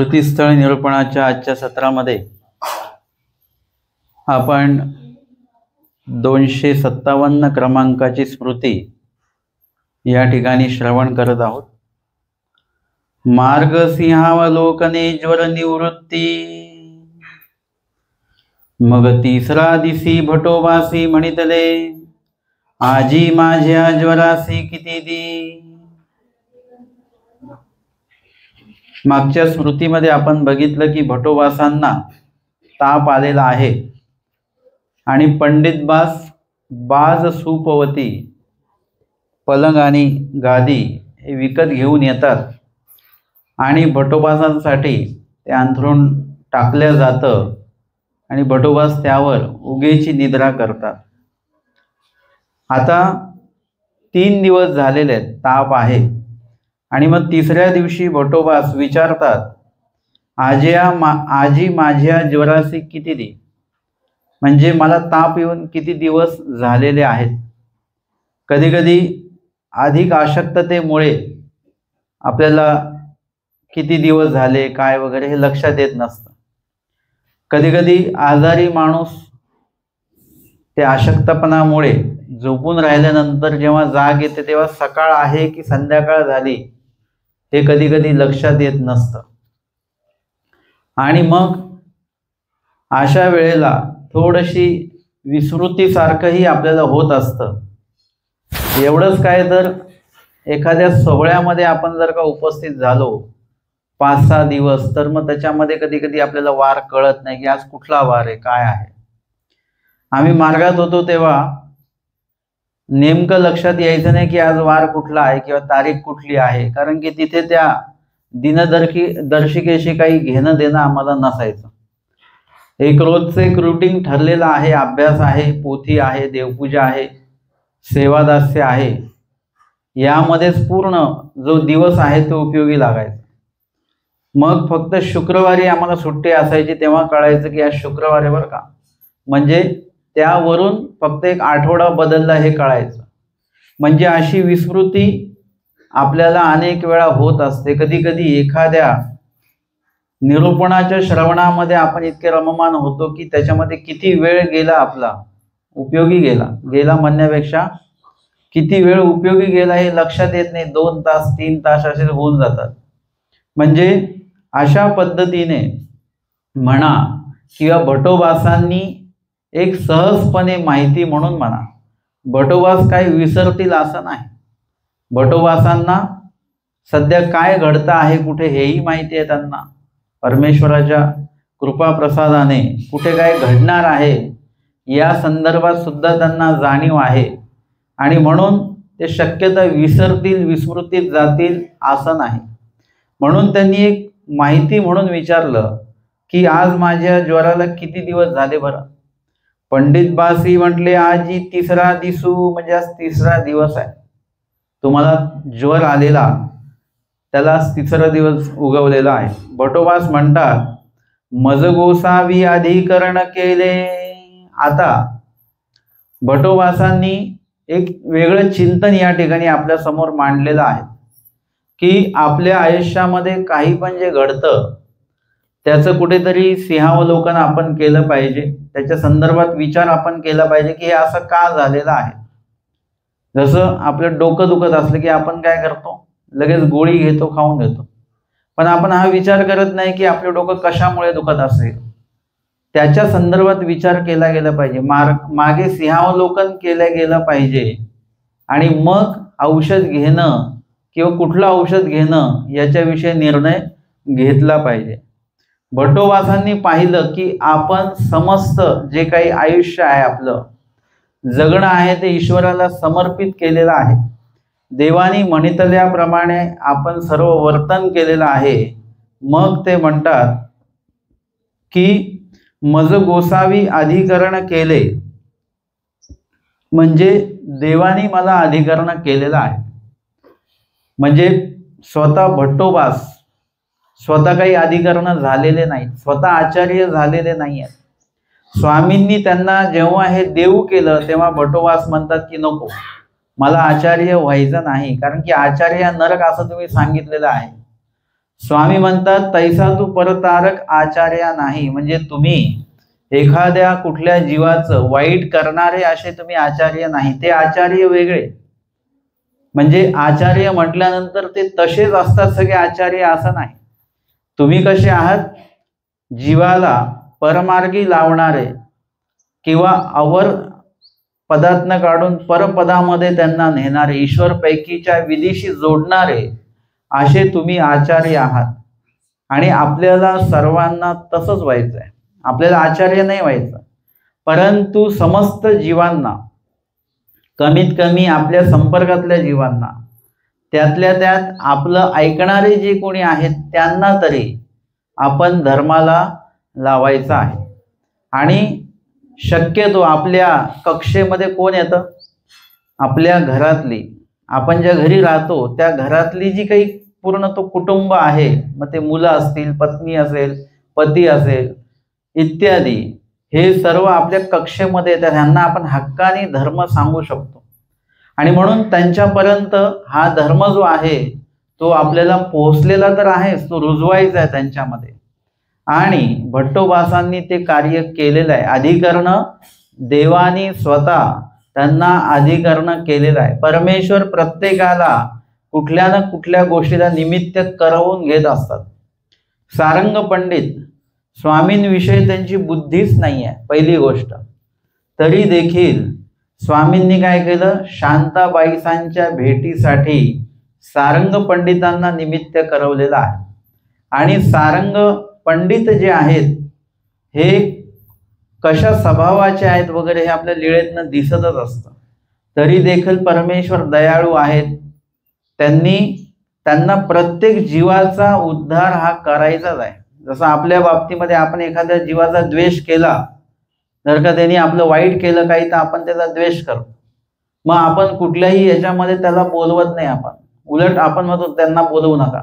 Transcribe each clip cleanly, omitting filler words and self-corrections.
स्मृतीस्थळ निरूपणाच्या आजच्या सत्रामध्ये आपण 257 क्रमांकाची स्मृती या ठिकाणी श्रवण करत आहोत। मार्ग सिंहावलोकने ज्वर निवृत्ती, मग तिसरा दिसी भटोबासी म्हणितले, आजी माझ्या ज्वरासी किती दी। मागच्या स्मृतीमध्ये आपण बघितलं की भटोबासांना ताप आलेला आहे आणि पंडित बाज सुपवती पलंग आणि गादी हे विकत घेऊन येतात आणि भटोबासांसाठी ते अंथरूण टाकलं जातं आणि भटोबास त्यावर उगेची निद्रा करतात। आता 3 दिवस झालेले आहेत, ताप आहे आणि मग तिसऱ्या दिवशी भटोबास विचारतात, आजी माझ्या ज्वरासी किती दी, म्हणजे मला ताप येऊन किती दिवस झालेले आहेत। कधी कधी अधिक अशक्ततेमुळे आपल्याला किती दिवस झाले काय वगैरे हे लक्षात येत नसतं। कधी कधी आजारी माणूस त्या अशक्तपणामुळे झोपून राहिल्यानंतर जेव्हा जाग येते तेव्हा सकाळ आहे की संध्याकाळ झाली हे कधी कधी लक्षात येत नसतं आणि मग अशा वेळेला थोडीशी विस्मृतीसारखंही आपल्याला होत असतं। एवढंच काय, तर एखाद्या सोहळ्यामध्ये आपण जर का उपस्थित झालो 5-6 दिवस, तर मग त्याच्यामध्ये कधी कधी आपल्याला वार कळत नाही की आज कुठला वार आहे काय आहे। आम्ही मार्गात होतो तेव्हा नेमकं लक्षात यायचं नाही की आज वार कुठला आहे किंवा तारीख कुठली आहे, कारण की तिथे त्या दिनदर्शिकेशी काही घेणं देणं आम्हाला नसायचं। एक रोजचं एक रुटीन ठरलेलं आहे, अभ्यास आहे, पोथी आहे, देवपूजा आहे, सेवादास्य आहे, यामध्येच पूर्ण जो दिवस आहे तो उपयोगी लागायचा। मग फक्त शुक्रवारी आम्हाला सुट्टी असायची तेव्हा कळायचं की आज शुक्रवार आहे बरं का, म्हणजे त्यावरून फक्त एक आठवडा बदलला हे कळायचं। म्हणजे अशी विस्मृती आपल्याला अनेक वेळा होत असते। कधी कधी एखाद्या निरूपणाच्या श्रवणामध्ये आपण इतके रममान होतो की त्याच्यामध्ये किती वेळ गेला आपला, उपयोगी गेला म्हणण्यापेक्षा किती वेळ उपयोगी गेला हे लक्षात येत नाही। 2 तास 3 तास असे होऊन जातात। म्हणजे अशा पद्धतीने म्हणा किंवा भटोबासांनी एक सहजपणे माहिती म्हणून म्हणा, भटोबास काही विसरतील असं नाही। भटोबासांना सध्या काय घडतं आहे कुठे हेही माहिती आहे त्यांना, परमेश्वराच्या कृपा प्रसादाने कुठे काय घडणार आहे या संदर्भात सुद्धा त्यांना जाणीव आहे आणि म्हणून ते शक्यता विसरतील विस्मृतीत जातील असं नाही। म्हणून त्यांनी एक माहिती म्हणून विचारलं की आज माझ्या ज्वराला किती दिवस झाले बरं। पंडित बासी म्हटले, आजी तिसरा दिसू, म्हणजे आज 3रा दिवस आहे तुम्हाला ज्वर आलेला, त्याला 3रा दिवस उगवलेला आहे। भटोबास म्हणतात, मज गोसावी अधिकरण केले। आता भटोबासांनी एक वेगळं चिंतन या ठिकाणी आपल्या समोर मांडलेलं आहे की आपल्या आयुष्यामध्ये काही पण जे घडतं त्याचं कुठेतरी सिंहावलोकन आपण केलं पाहिजे, त्याच्या संदर्भात विचार आपण केला पाहिजे की हे असं का झालेलं आहे। जसं आपलं डोकं दुखत असलं की आपण काय करतो, लगेच गोळी घेतो, खाऊन घेतो, पण आपण हा विचार करत नाही की आपलं डोकं कशामुळे दुखत असेल, त्याच्या संदर्भात विचार केला गेला पाहिजे, मागे सिंहावलोकन केलं गेलं पाहिजे आणि मग औषध घेणं किंवा कुठलं औषध घेणं याच्याविषयी निर्णय घेतला पाहिजे। भटोबासांनी पाहिलं की आपण समस्त जे काही आयुष्य आहे आपलं जगणं आहे ते ईश्वराला समर्पित केलेलं आहे। देवानी म्हणितल्याप्रमाणे आपण सर्व वर्तन केलेलं आहे। मग ते म्हणतात की मज गोसावी अधिकरण केले, म्हणजे देवानी मला अधिकरण केलेलं आहे। म्हणजे स्वतः भट्टोबास स्वतः काही अधिकरण झालेले नाहीत, स्वतः आचार्य झालेले नाही आहेत। स्वामींनी त्यांना जेव्हा हे देऊ केलं तेव्हा भट्टोबास म्हणतात की नको, मला आचार्य व्हायचं नाही, कारण की आचार्य नरक असं तुम्ही सांगितलेलं आहे। स्वामी म्हणतात तैसा तू परतारक आचार्या नाही, म्हणजे तुम्ही एखाद्या कुठल्या जीवाचं वाईट करणारे असे तुम्ही आचार्य नाही, ते आचार्य वेगळे. म्हणजे आचार्य म्हटल्यानंतर ते तसेच असतात सगळे आचार्य असं नाही. तुम्ही कसे आहात, जीवाला परमार्गी लावणारे किंवा अवर पदातनं काढून परपदामध्ये त्यांना नेणारे, ईश्वर पैकीच्या विधीशी जोडणारे असे तुम्ही आचार्य आहात. आणि आपल्याला सर्वांना तसंच व्हायचं आहे, आपल्याला आचार्य नाही व्हायचं. परंतु समस्त जीवांना, कमीत कमी आपल्या संपर्कातल्या जीवांना, त्यातल्या त्यात आपलं ऐकणारे जे कोणी आहेत त्यांना तरी आपण धर्माला लावायचा आहे. आणि शक्यतो आपल्या कक्षेमध्ये कोण येतं, आपल्या घरातली, आपण ज्या घरी राहतो त्या घरातली जी काही पूर्ण तो कुटुंब आहे, मग ते मुलं असतील, पत्नी असेल, पती असेल इत्यादी, हे सर्व आपल्या कक्षेमध्ये येतात. ह्यांना आपण हक्काने धर्म सांगू शकतो. आणि म्हणून त्यांच्यापर्यंत हा धर्म जो आहे तो आपल्याला पोहोचलेला तर आहेच, तो रुजवायचा आहे त्यांच्यामध्ये. आणि भट्टोबासांनी ते कार्य केलेलं आहे. अधिकरण देवानी स्वतः त्यांना अधिकरण केलेलं आहे. परमेश्वर प्रत्येकाला कुठल्या ना कुठल्या गोष्टीला निमित्त करवून घेत असतात. सारंग पंडित स्वामींविषयी त्यांची बुद्धीच नाही आहे पहिली गोष्ट, तरी देखील स्वामींनी काय केलं, शांताबाईसांच्या भेटीसाठी सारंग पंडितांना निमित्त करवलेलं आहे. आणि सारंग पंडित जे आहेत हे कशा स्वभावाचे आहेत वगैरे हे आपल्या लीळेतनं दिसतच असतं. तरी देखील परमेश्वर दयाळू आहेत. त्यांना प्रत्येक जीवाचा उद्धार हा करायचाच आहे. जसं आपल्या बाबतीमध्ये आपण एखाद्या जीवाचा द्वेष केला, जर का त्यांनी आपलं वाईट केलं काही, तर आपण त्याचा द्वेष करतो. मग आपण कुठल्याही याच्यामध्ये त्याला बोलवत नाही, आपण उलट आपण म्हणतो त्यांना बोलवू नका.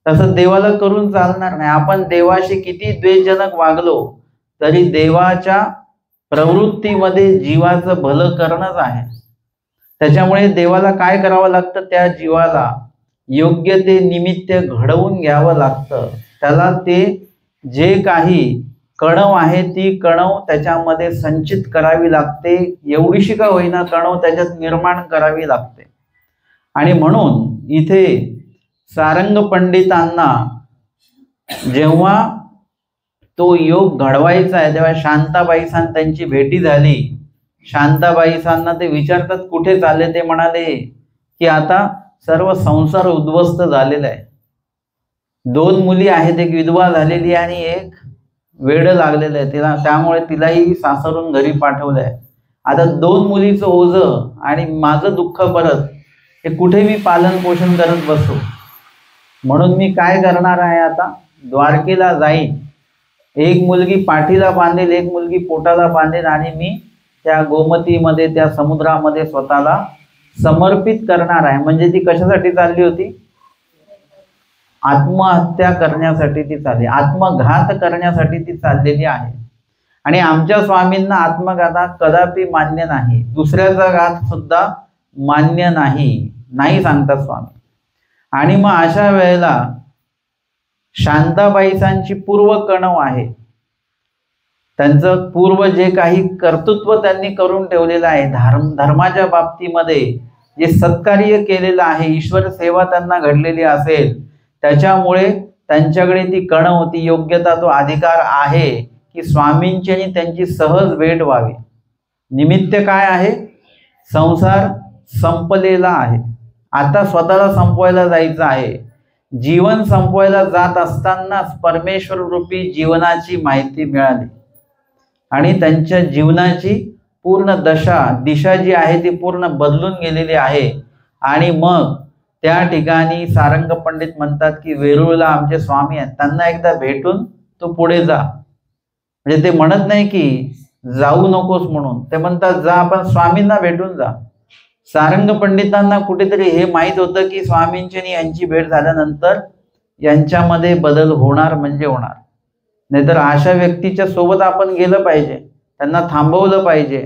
तसं देवाला करून चालणार नाही. आपण देवाशी किती द्वेषजनक वागलो तरी देवाच्या प्रवृत्तीमध्ये जीवाचं भलं करणंच आहे. त्याच्यामुळे देवाला काय करावं लागतं, त्या जीवाला योग्य ते निमित्त घडवून घ्यावं लागतं. त्याला ते जे काही कणव आहे ती कणव त्याच्यामध्ये संचित करावी लागते. एवढीशी का होईना कणव त्याच्यात निर्माण करावी लागते. आणि म्हणून इथे सारंग पंडितांना जेव्हा तो योग घडवायचा आहे तेव्हा शांताबाईसां त्यांची भेटी झाली. शांताबाईसांना ते विचारतात कुठे चालले, ते म्हणाले की आता सर्व संसार उद्ध्वस्त झालेला आहे. 2 मुली आहेत, एक विधवा झालेली आणि एक वेड लागलेलं आहे तिला, त्यामुळे तिलाही सासरून घरी पाठवलं आहे. आता 2 मुलीचं ओझं आणि माझं दुःख परत, हे कुठे मी पालन पोषण करत बसू. म्हणून मी काय करणार आहे, आता द्वारकेला जाईन, एक मुलगी पाठीला बांधेल, एक मुलगी पोटाला बांधेल आणि मी त्या गोमतीमध्ये, त्या समुद्रामध्ये स्वतःला समर्पित करणार आहे. म्हणजे ती कशासाठी चालली होती, आत्महत्या करण्यासाठी ती चालली, आत्मघात करण्यासाठी ती चाललेली आहे. आणि आमच्या स्वामींना आत्मघात कदापि मान्य नाही, दुसऱ्याचा घात सुद्धा मान्य नाही सांगतात स्वामी. आणि मग अशा वेळेला शांताबाईसांची पूर्व कणव आहे, त्यांचं पूर्व जे काही कर्तृत्व त्यांनी करून ठेवलेलं आहे, धर्माच्या बाबतीमध्ये जे सत्कार्य केलेलं आहे, ईश्वर सेवा त्यांना घडलेली असेल, त्याच्यामुळे त्यांच्याकडे ती कणव, ती योग्यता, तो अधिकार आहे की स्वामींची आणि त्यांची सहज भेट व्हावी. निमित्त काय आहे, संसार संपलेला आहे, आता स्वतःला संपवायला जायचं आहे. जीवन संपवायला जात असतानाच परमेश्वर रूपी जीवनाची माहिती मिळाली आणि त्यांच्या जीवनाची पूर्ण दिशा जी आहे ती पूर्ण बदलून गेलेली आहे. आणि मग त्या ठिकाणी सारंग पंडित म्हणतात की वेरूळला आमचे स्वामी आहेत, त्यांना एकदा भेटून तू पुढे जा. म्हणजे ते म्हणत नाही की जाऊ नकोस म्हणून, ते म्हणतात जा, आपण स्वामींना भेटून जा. सारंग पंडितांना कुठेतरी हे माहीत होतं की स्वामींची आणि यांची भेट झाल्यानंतर यांच्यामध्ये बदल होणार म्हणजे होणार. नाहीतर अशा व्यक्तीच्या सोबत आपण गेलं पाहिजे, त्यांना थांबवलं पाहिजे.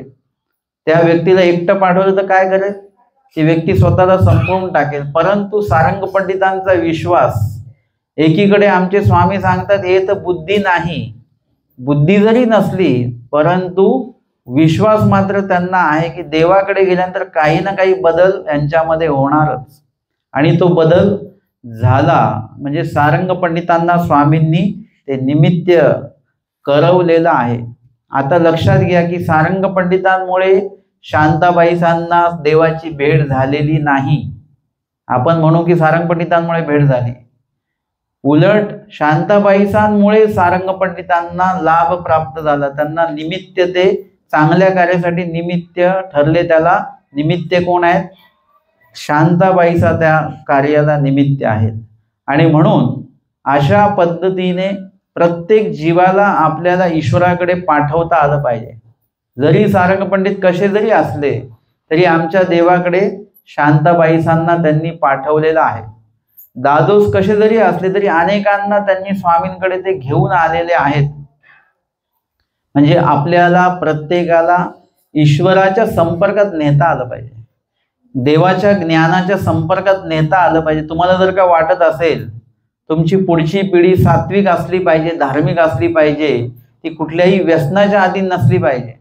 त्या व्यक्तीला एकटं पाठवलं तर काय करेल, ती व्यक्ती स्वतःला संपवून टाकेल. परंतु सारंग पंडितांचा विश्वास एकीकडे आमचे स्वामी सांगतात हे तर बुद्धी नाही, बुद्धी जरी नसली परंतु विश्वास मात्र त्यांना आहे की देवाकडे गेल्यानंतर काही ना काही बदल यांच्यामध्ये होणारच. आणि तो बदल झाला. म्हणजे सारंग पंडितांना स्वामींनी ते निमित्त करवलेलं आहे. आता लक्षात घ्या की सारंग पंडितांमुळे शांताबाईसांना देवाची भेट झालेली नाही. आपण म्हणू की सारंग पंडितांमुळे भेट झाली, उलट शांताबाईसांमुळे सारंग पंडितांना लाभ प्राप्त झाला. त्यांना निमित्त, ते चांगल्या कार्यासाठी निमित्त ठरले. त्याला निमित्त कोण आहेत? शांताबाईसा त्या कार्याला निमित्त आहेत. आणि म्हणून अशा पद्धतीने प्रत्येक जीवाला आपल्याला ईश्वराकडे पाठवता आलं पाहिजे. जरी सारंग पंडित कसे जरी असले तरी आमच्या देवाकडे शांताबाईसांना त्यांनी पाठवलेलं आहे. दादोस कसे जरी असले तरी अनेकांना त्यांनी स्वामींकडे ते घेऊन आलेले आहेत. म्हणजे आपल्याला प्रत्येकाला ईश्वराच्या संपर्कात नेता आलं पाहिजे, देवाच्या ज्ञानाच्या संपर्कात नेता आलं पाहिजे. तुम्हाला जर का वाटत असेल तुमची पुढची पिढी सात्विक असली पाहिजे, धार्मिक असली पाहिजे, ती कुठल्याही व्यसनाच्या अधीन नसली पाहिजे,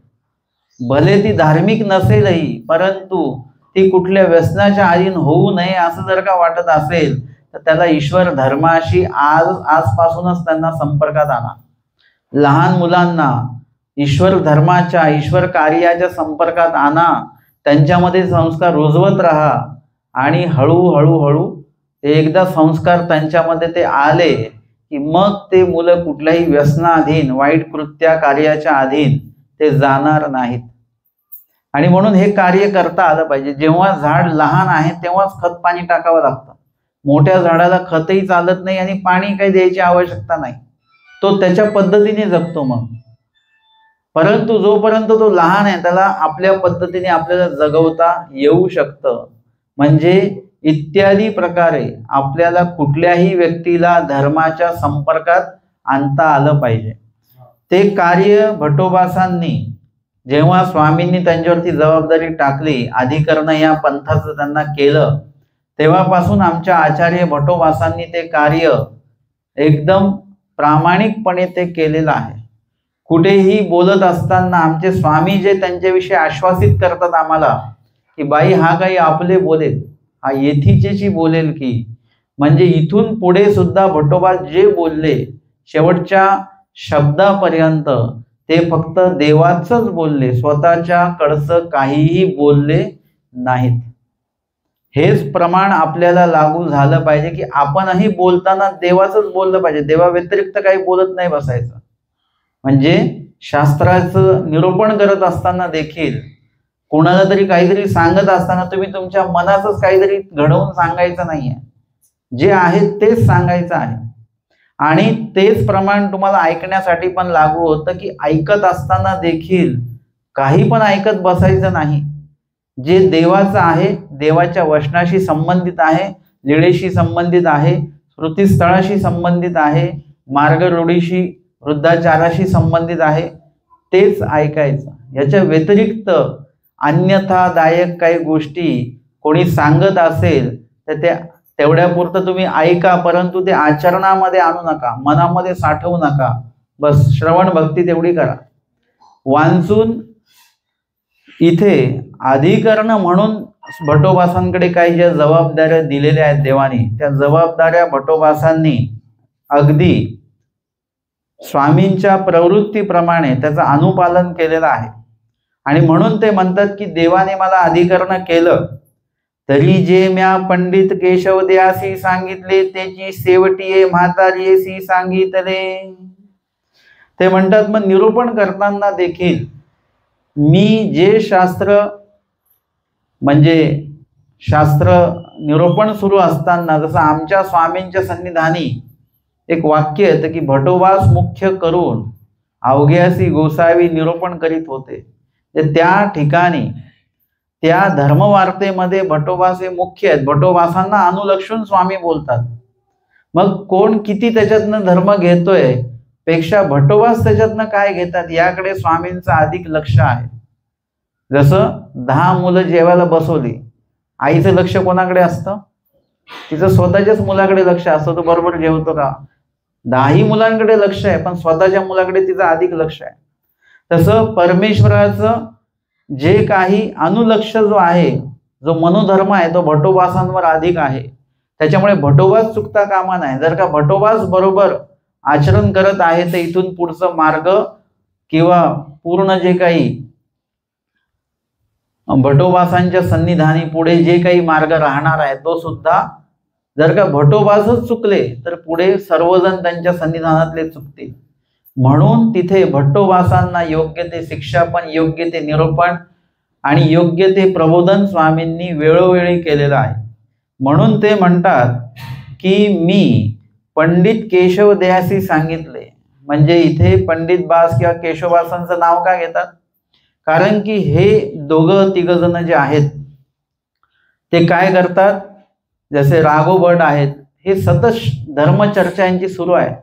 भले ती धार्मिक नसेलही परंतु ती कुठल्या व्यसनाच्या अधीन होऊ नये असं जर का वाटत असेल तर त्याला ईश्वर धर्माशी आजपासूनच त्यांना संपर्कात आणा. लहान मुलांना ईश्वर धर्माच्या, ईश्वर कार्याच्या संपर्कात आणा, त्यांच्यामध्ये संस्कार रुजवत राहा. आणि हळूहळू एकदा संस्कार त्यांच्यामध्ये ते आले की मग ते मुलं कुठल्याही व्यसनाधीन, वाईट कृत्या कार्याच्या अधीन ते जाणार नाहीत. आणि म्हणून हे कार्य करता आलं पाहिजे. जेव्हा झाड लहान आहे तेव्हाच खत पाणी टाकावं लागतं. मोठ्या झाडाला खतही चालत नाही आणि पाणी काही द्यायची आवश्यकता नाही, तो त्याच्या पद्धतीने जगतो मग. परंतु जोपर्यंत तो लहान आहे त्याला आपल्या पद्धतीने आपल्याला जगवता येऊ शकतं. म्हणजे इत्यादी प्रकारे आपल्याला कुठल्याही व्यक्तीला धर्माच्या संपर्कात आणता आलं पाहिजे. ते कार्य भटोबासांनी जेव्हा स्वामींनी त्यांच्यावरती जबाबदारी टाकली, अधिकरण या पंथाचं त्यांना केलं, तेव्हापासून आमच्या आचार्य भटोबासांनी ते कार्य एकदम प्रामाणिकपणे ते केलेलं आहे. कुठेही बोलत असताना आमचे स्वामी जे त्यांच्याविषयी आश्वासित करतात आम्हाला की बाई हा काही आपले बोलेल, हा येथीचेची बोलेल की, म्हणजे इथून पुढे सुद्धा भटोबा जे बोलले शेवटच्या शब्दापर्यंत ते फक्त देवाचंच बोलले, स्वतःच्या कडचं काहीही बोलले नाहीत. हेच प्रमाण आपल्याला लागू झालं पाहिजे की आपणही बोलताना देवाचंच बोललं पाहिजे, देवा व्यतिरिक्त काही बोलत नाही बसायचं. म्हणजे शास्त्राचं निरूपण करत असताना देखील कोणाला तरी काहीतरी सांगत असताना तुम्ही तुमच्या मनाचंच काहीतरी घडवून सांगायचं नाहीये, जे आहे तेच सांगायचं आहे. आणि तेच प्रमाण तुम्हाला ऐकण्यासाठी पण लागू होतं की ऐकत असताना देखील काही पण ऐकत बसायचं नाही. जे देवाचं आहे, देवाच्या वचनाशी संबंधित आहे, लीळेशी संबंधित आहे, स्मृतिस्थळाशी संबंधित आहे, मार्गरूढीशी, वृद्धाचाराशी संबंधित आहे, तेच ऐकायचं. याच्या व्यतिरिक्त अन्यथादायक काही गोष्टी कोणी सांगत असेल तर त्या तेवढ्यापुरतं तुम्ही ऐका, परंतु ते आचरणामध्ये आणू नका, मनामध्ये साठवू नका. बस श्रवण भक्ती तेवढी करा. वांचून इथे अधिकरण म्हणून भटोबासांकडे काही ज्या जबाबदाऱ्या दिलेल्या आहेत देवानी, त्या जबाबदाऱ्या भटोबासांनी अगदी स्वामींच्या प्रवृत्तीप्रमाणे त्याचं अनुपालन केलेलं आहे. आणि म्हणून ते म्हणतात की देवाने मला अधिकरण केलं तरी जे म्या पंडित केशव द्यासी सांगितले त्याची शेवटी म्हातारीसी सांगितले. ते म्हणतात मग निरूपण करताना देखील मी जे शास्त्र, म्हणजे शास्त्र निरूपण सुरू असताना जसं आमच्या स्वामींच्या सन्निधानी एक वाक्य येतं की भटोबास मुख्य करून अवघ्यासी गोसावी निरूपण करीत होते. त्या ठिकाणी त्या धर्मवार्तेमध्ये भटोबास हे मुख्य आहेत. भटोबासांना अनुलक्षून स्वामी बोलतात. मग कोण किती त्याच्यातनं धर्म घेतोय पेक्षा भटोबास त्याच्यातनं काय घेतात याकडे स्वामींचं अधिक लक्ष आहे. जसं 10 मुलं जेवायला बसवली, आईचं लक्ष कोणाकडे असतं? तिचं स्वतःच्याच मुलाकडे लक्ष असतं, तो बरोबर जेवतो का? 10 मुलांकडे लक्ष आहे, पण स्वतःच्या मुलाकडे तिचं अधिक लक्ष आहे. तसं परमेश्वराचं जे काही अनुलक्ष जो आहे, जो मनोधर्म आहे, तो भटोबासांवर अधिक आहे. त्याच्यामुळे भटोबास चुकता कामा नाही. जर का भटोबास बरोबर आचरण करत आहे तर इथून पुढचं मार्ग किंवा पूर्ण जे काही भटोबासांच्या सन्निधानी पुढे जे काही मार्ग राहणार आहे तो सुद्धा, जर का भटोबासच चुकले तर पुढे सर्वजण त्यांच्या सन्निधानातले चुकतील. म्हणून तिथे भट्टोबासांना योग्य ते शिक्षा पण, योग्य ते निरूपण आणि योग्य ते प्रबोधन स्वामींनी वेळोवेळी केलेलं आहे. म्हणून ते म्हणतात की मी पंडित केशवदेहासी सांगितले. म्हणजे इथे पंडित बास किंवा केशवबासांचं नाव का घेतात? कारण की हे दोघं तिघ जण जे आहेत ते काय करतात, जसे राघोभट आहेत, हे सतत धर्मचर्चा यांची सुरू आहे.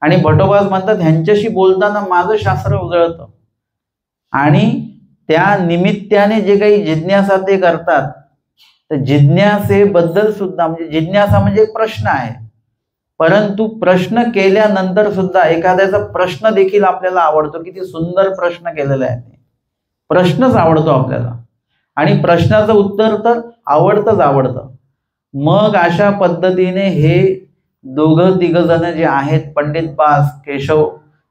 आणि भटोबास म्हणतात ह्यांच्याशी बोलताना माझं शास्त्र उजळतं. आणि त्या निमित्ताने जे काही जिज्ञासा ते करतात, तर जिज्ञासेबद्दल सुद्धा, म्हणजे जिज्ञासा म्हणजे एक प्रश्न आहे, परंतु प्रश्न केल्यानंतर सुद्धा एखाद्याचा प्रश्न देखील आपल्याला आवडतो. किती सुंदर प्रश्न केलेला आहे, प्रश्नच आवडतो आपल्याला आणि प्रश्नाचं उत्तर तर आवडतंच आवडतं. मग अशा पद्धतीने हे दोघं तिघ जण जे आहेत, पंडित बास,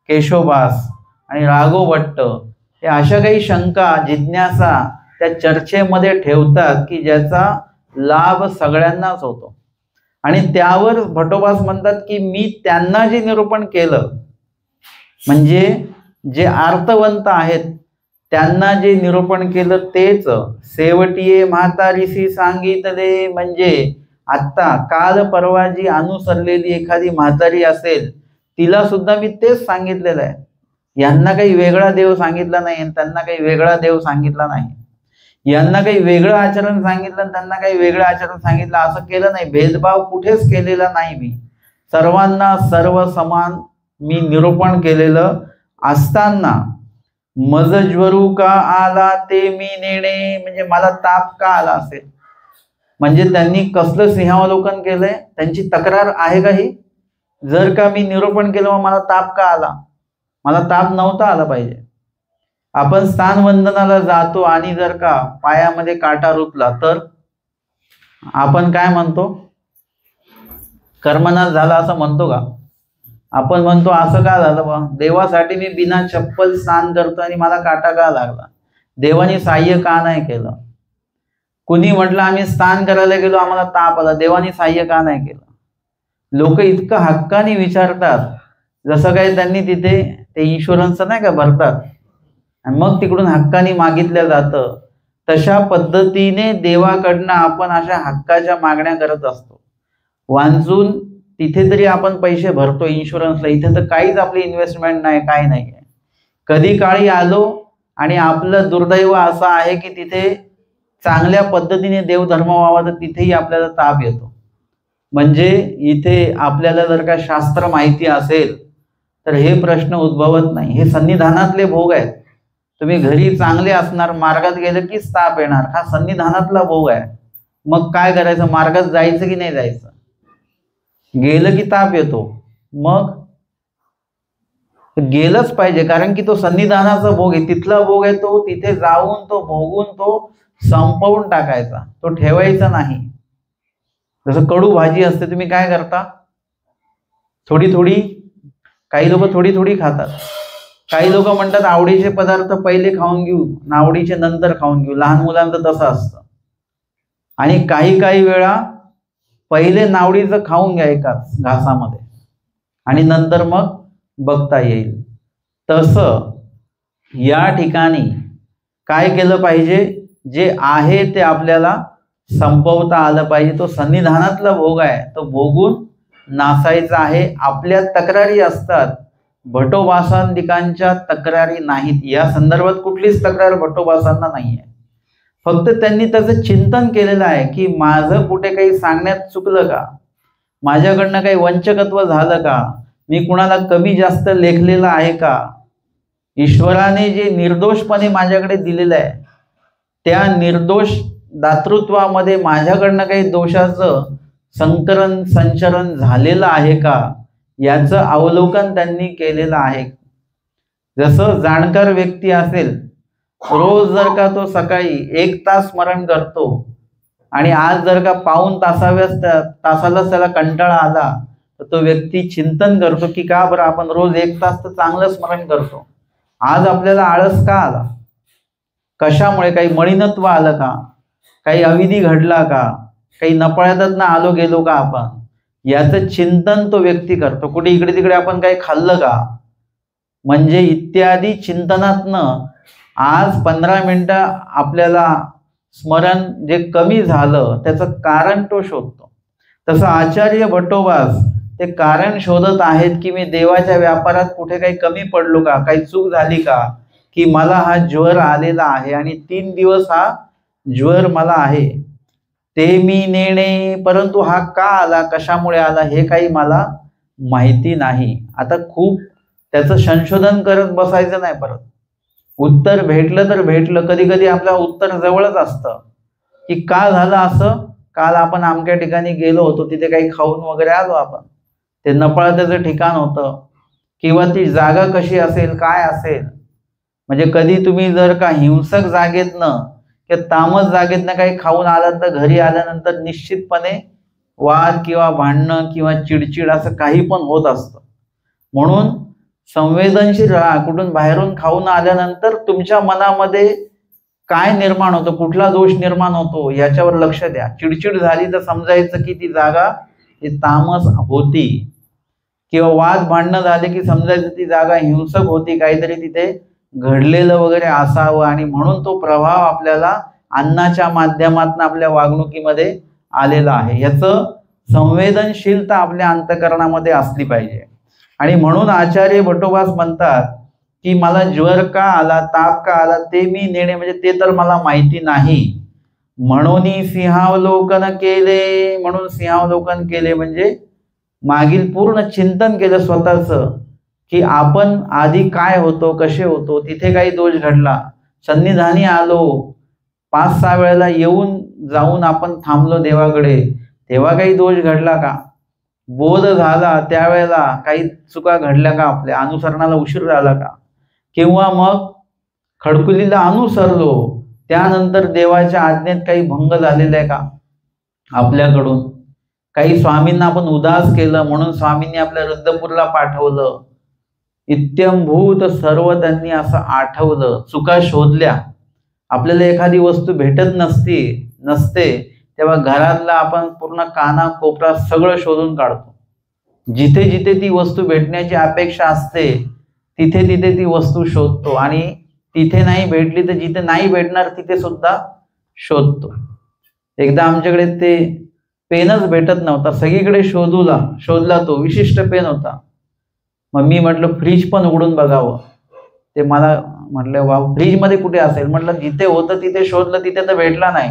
केशवबास आणि राघव भट्ट, हे अशा काही शंका, जिज्ञासा त्या चर्चेमध्ये ठेवतात की ज्याचा लाभ सगळ्यांनाच होतो. आणि त्यावर भटोबास म्हणतात की मी त्यांना जे निरूपण केलं, म्हणजे जे अर्थवंत आहेत त्यांना जे निरूपण केलं तेच शेवटीये म्हातारीसी सांगितले. म्हणजे आत्ता काल परवा जी अनुसरलेली एखादी म्हातारी असेल तिला सुद्धा मी तेच सांगितलेलं आहे. यांना काही वेगळा देव सांगितला नाही, त्यांना काही वेगळा देव सांगितला नाही. यांना काही वेगळं आचरण सांगितलं, त्यांना काही वेगळं आचरण सांगितलं, असं केलं नाही. भेदभाव कुठेच केलेला नाही. मी सर्वांना सर्व समान मी निरूपण केलेलं असताना मजज्वरू का आला ते मी नेणे, म्हणजे मला ताप का आला असेल, म्हणजे त्यांनी कसलं सिंहावलोकन केलंय, त्यांची तक्रार आहे का ही? जर का मी निरूपण केलं मग मला ताप का आला? मला ताप नव्हता आला पाहिजे. आपण स्थानवंदनाला जातो आणि जर का पायामध्ये काटा रुतला तर आपण काय म्हणतो? कर्मनाश झाला असं म्हणतो का? आपण म्हणतो असं का झालं बा, देवासाठी मी बिना चप्पल स्नान करतो आणि मला काटा का लागला, देवाने सहाय्य का नाही केलं? कुणी म्हटलं आम्ही स्नान करायला गेलो आम्हाला ताप आला, देवाने सहाय्य का नाही केलं? लोक इतकं हक्काने विचारतात जसं काही त्यांनी तिथे ते इन्शुरन्स नाही का भरतात आणि मग तिकडून हक्काने मागितलं जातं. तशा पद्धतीने देवाकडनं आपण अशा हक्काच्या मागण्या करत असतो. वांचून तिथे तरी आपण पैसे भरतो इन्शुरन्सला, इथे तर काहीच आपली इन्व्हेस्टमेंट नाही, काय नाही. कधी काळी आलो आणि आपलं दुर्दैव असं आहे की तिथे चांगल्या पद्धतीने देवधर्म व्हावा तर तिथेही आपल्याला ताप येतो. म्हणजे इथे आपल्याला जर का शास्त्र माहिती असेल तर हे प्रश्न उद्भवत नाही. हे सन्निधानातले भोग आहेत. तुम्ही घरी चांगले असणार, मार्गात गेलं की ताप येणार, हा सन्निधानातला भोग आहे. मग काय करायचं? मार्गात जायचं की नाही जायचं? गेलं की ताप येतो, मग गेलंच पाहिजे, कारण की तो सन्निधानाचा भोग आहे, तिथला भोग आहे. तो तिथे जाऊन तो भोगून तो संपवून टाकायचा, तो ठेवायचा नाही. जसं कडू भाजी असते, तुम्ही काय करता? थोडी थोडी, काही लोक थोडी थोडी खातात. काही लोक म्हणतात आवडीचे पदार्थ पहिले खाऊन घेऊ, नावडीचे नंतर खाऊन घेऊ. लहान मुलांचं तसं असतं. आणि काही काही वेळा पहिले नावडीचं खाऊन घ्या एकाच घासामध्ये आणि नंतर मग बघता येईल. तसं या ठिकाणी काय केलं पाहिजे? जे आहे ते आपल्याला संपवता आलं पाहिजे. तो सन्निधानातला भोग आहे, तो भोगून नासायचा आहे. आपल्या तक्रारी असतात, भटोबासांदिकांच्या तक्रारी नाहीत. या संदर्भात कुठलीच तक्रार भटोबासांना नाही आहे. फक्त त्यांनी त्याचं चिंतन केलेलं आहे की माझं कुठे काही सांगण्यात चुकलं का, माझ्याकडनं काही वंचकत्व झालं का, मी कुणाला कमी जास्त लेखलेलं आहे का, ईश्वराने जे निर्दोषपणे माझ्याकडे दिलेलं आहे त्या निर्दोष दातृत्वामध्ये माझ्याकडनं काही दोषाचं संचरण झालेलं आहे का याचं अवलोकन त्यांनी केलेलं आहे. जसं जाणकार व्यक्ती असेल, रोज जर का तो सकाळी 1 तास स्मरण करतो आणि आज जर का पाऊण तासालाच त्याला कंटाळा आला, तर तो व्यक्ती चिंतन करतो की का बरं आपण रोज 1 तास तर चांगलं स्मरण करतो, आज आपल्याला आळस का आला, कशामुळे, काही मळीनत्व आलं का, काही अविधी घडला का, काही नपळ्यातच ना आलो गेलो का आपण, याचं चिंतन तो व्यक्ती करतो. कुठे इकडे तिकडे आपण काही खाल्लं का, म्हणजे इत्यादी चिंतनातनं आज 15 मिनिटं आपल्याला स्मरण जे कमी झालं त्याचं कारण तो शोधतो. तसं आचार्य भट्टोबास ते कारण शोधत आहेत की मी देवाच्या व्यापारात कुठे काही कमी पडलो का, काही चूक झाली का, की मला हा ज्वर आलेला आहे आणि 3 दिवस हा ज्वर मला आहे, ते मी नेणे, परंतु हा का आला, कशामुळे आला हे काही मला माहिती नाही. आता खूप त्याचं संशोधन करत बसायचं नाही, परत उत्तर भेटलं तर भेटलं. कधी कधी आपलं उत्तर जवळच असतं की का झालं असं, काल आपण अमक्या ठिकाणी गेलो होतो, तिथे काही खाऊन वगैरे आलो आपण, ते नपळाचं ठिकाण होतं, किंवा ती जागा कशी असेल, काय असेल. म्हणजे कधी तुम्ही जर का हिंसक जागेतनं किंवा तामस जागेतनं काही खाऊन आलात तर घरी आल्यानंतर निश्चितपणे वाद किंवा भांडणं किंवा चिडचिड असं काही पण होत असतं. म्हणून संवेदनशील राहा. कुठून बाहेरून खाऊन आल्यानंतर तुमच्या मनामध्ये काय निर्माण होतं, कुठला दोष निर्माण होतो याच्यावर लक्ष द्या. चिडचिड झाली तर समजायचं की ती जागा ती तामस होती, किंवा वाद भांडणं झाले की समजायचं ती जागा हिंसक होती, काहीतरी तिथे घडलेलं वगैरे असावं, आणि म्हणून तो प्रभाव आपल्याला अन्नाच्या माध्यमातून आपल्या वागणुकीमध्ये आलेला आहे. याचं संवेदनशीलता आपल्या अंतःकरणामध्ये असली पाहिजे. आणि म्हणून आचार्य भट्टोबास म्हणतात की मला ज्वर का आला, ताप का आला, ते मी नेणे, म्हणजे ते तर मला माहिती नाही. म्हणून सिंहावलोकन केले, म्हणून सिंहावलोकन केले म्हणजे मागील पूर्ण चिंतन केलं स्वतःचं, की आपण आधी काय होतो, कसे होतो, तिथे काही दोष घडला, सन्निधानी आलो, 5-6 वेळेला येऊन जाऊन आपण थांबलो देवाकडे, तेव्हा काही दोष घडला का, बोध झाला त्यावेळेला काही चुका घडल्या का, आपल्या अनुसरणाला उशीर झाला का, किंवा मग खडकुलीला अनुसरलो त्यानंतर देवाच्या आज्ञेत काही भंग झालेला आहे का आपल्याकडून, काही स्वामींना आपण उदास केलं म्हणून स्वामींनी आपल्या रुद्रपूरला पाठवलं, इत्यंभूत सर्व त्यांनी असं आठवलं, चुका शोधल्या. आपल्याला एखादी वस्तू भेटत नसते तेव्हा घरातला आपण पूर्ण काना कोपरा सगळं शोधून काढतो. जिथे जिथे ती वस्तू भेटण्याची अपेक्षा असते तिथे तिथे ती वस्तू शोधतो, आणि तिथे नाही भेटली तर जिथे नाही भेटणार तिथे सुद्धा शोधतो. एकदा आमच्याकडे ते पेनच भेटत नव्हता, सगळीकडे शोधला तो विशिष्ट पेन होता. मग मी म्हटलं फ्रीज पण उघडून बघावं, ते मला म्हटलं वा फ्रीजमध्ये कुठे असेल, म्हटलं जिथे होतं तिथे शोधलं, तिथे तर भेटला नाही.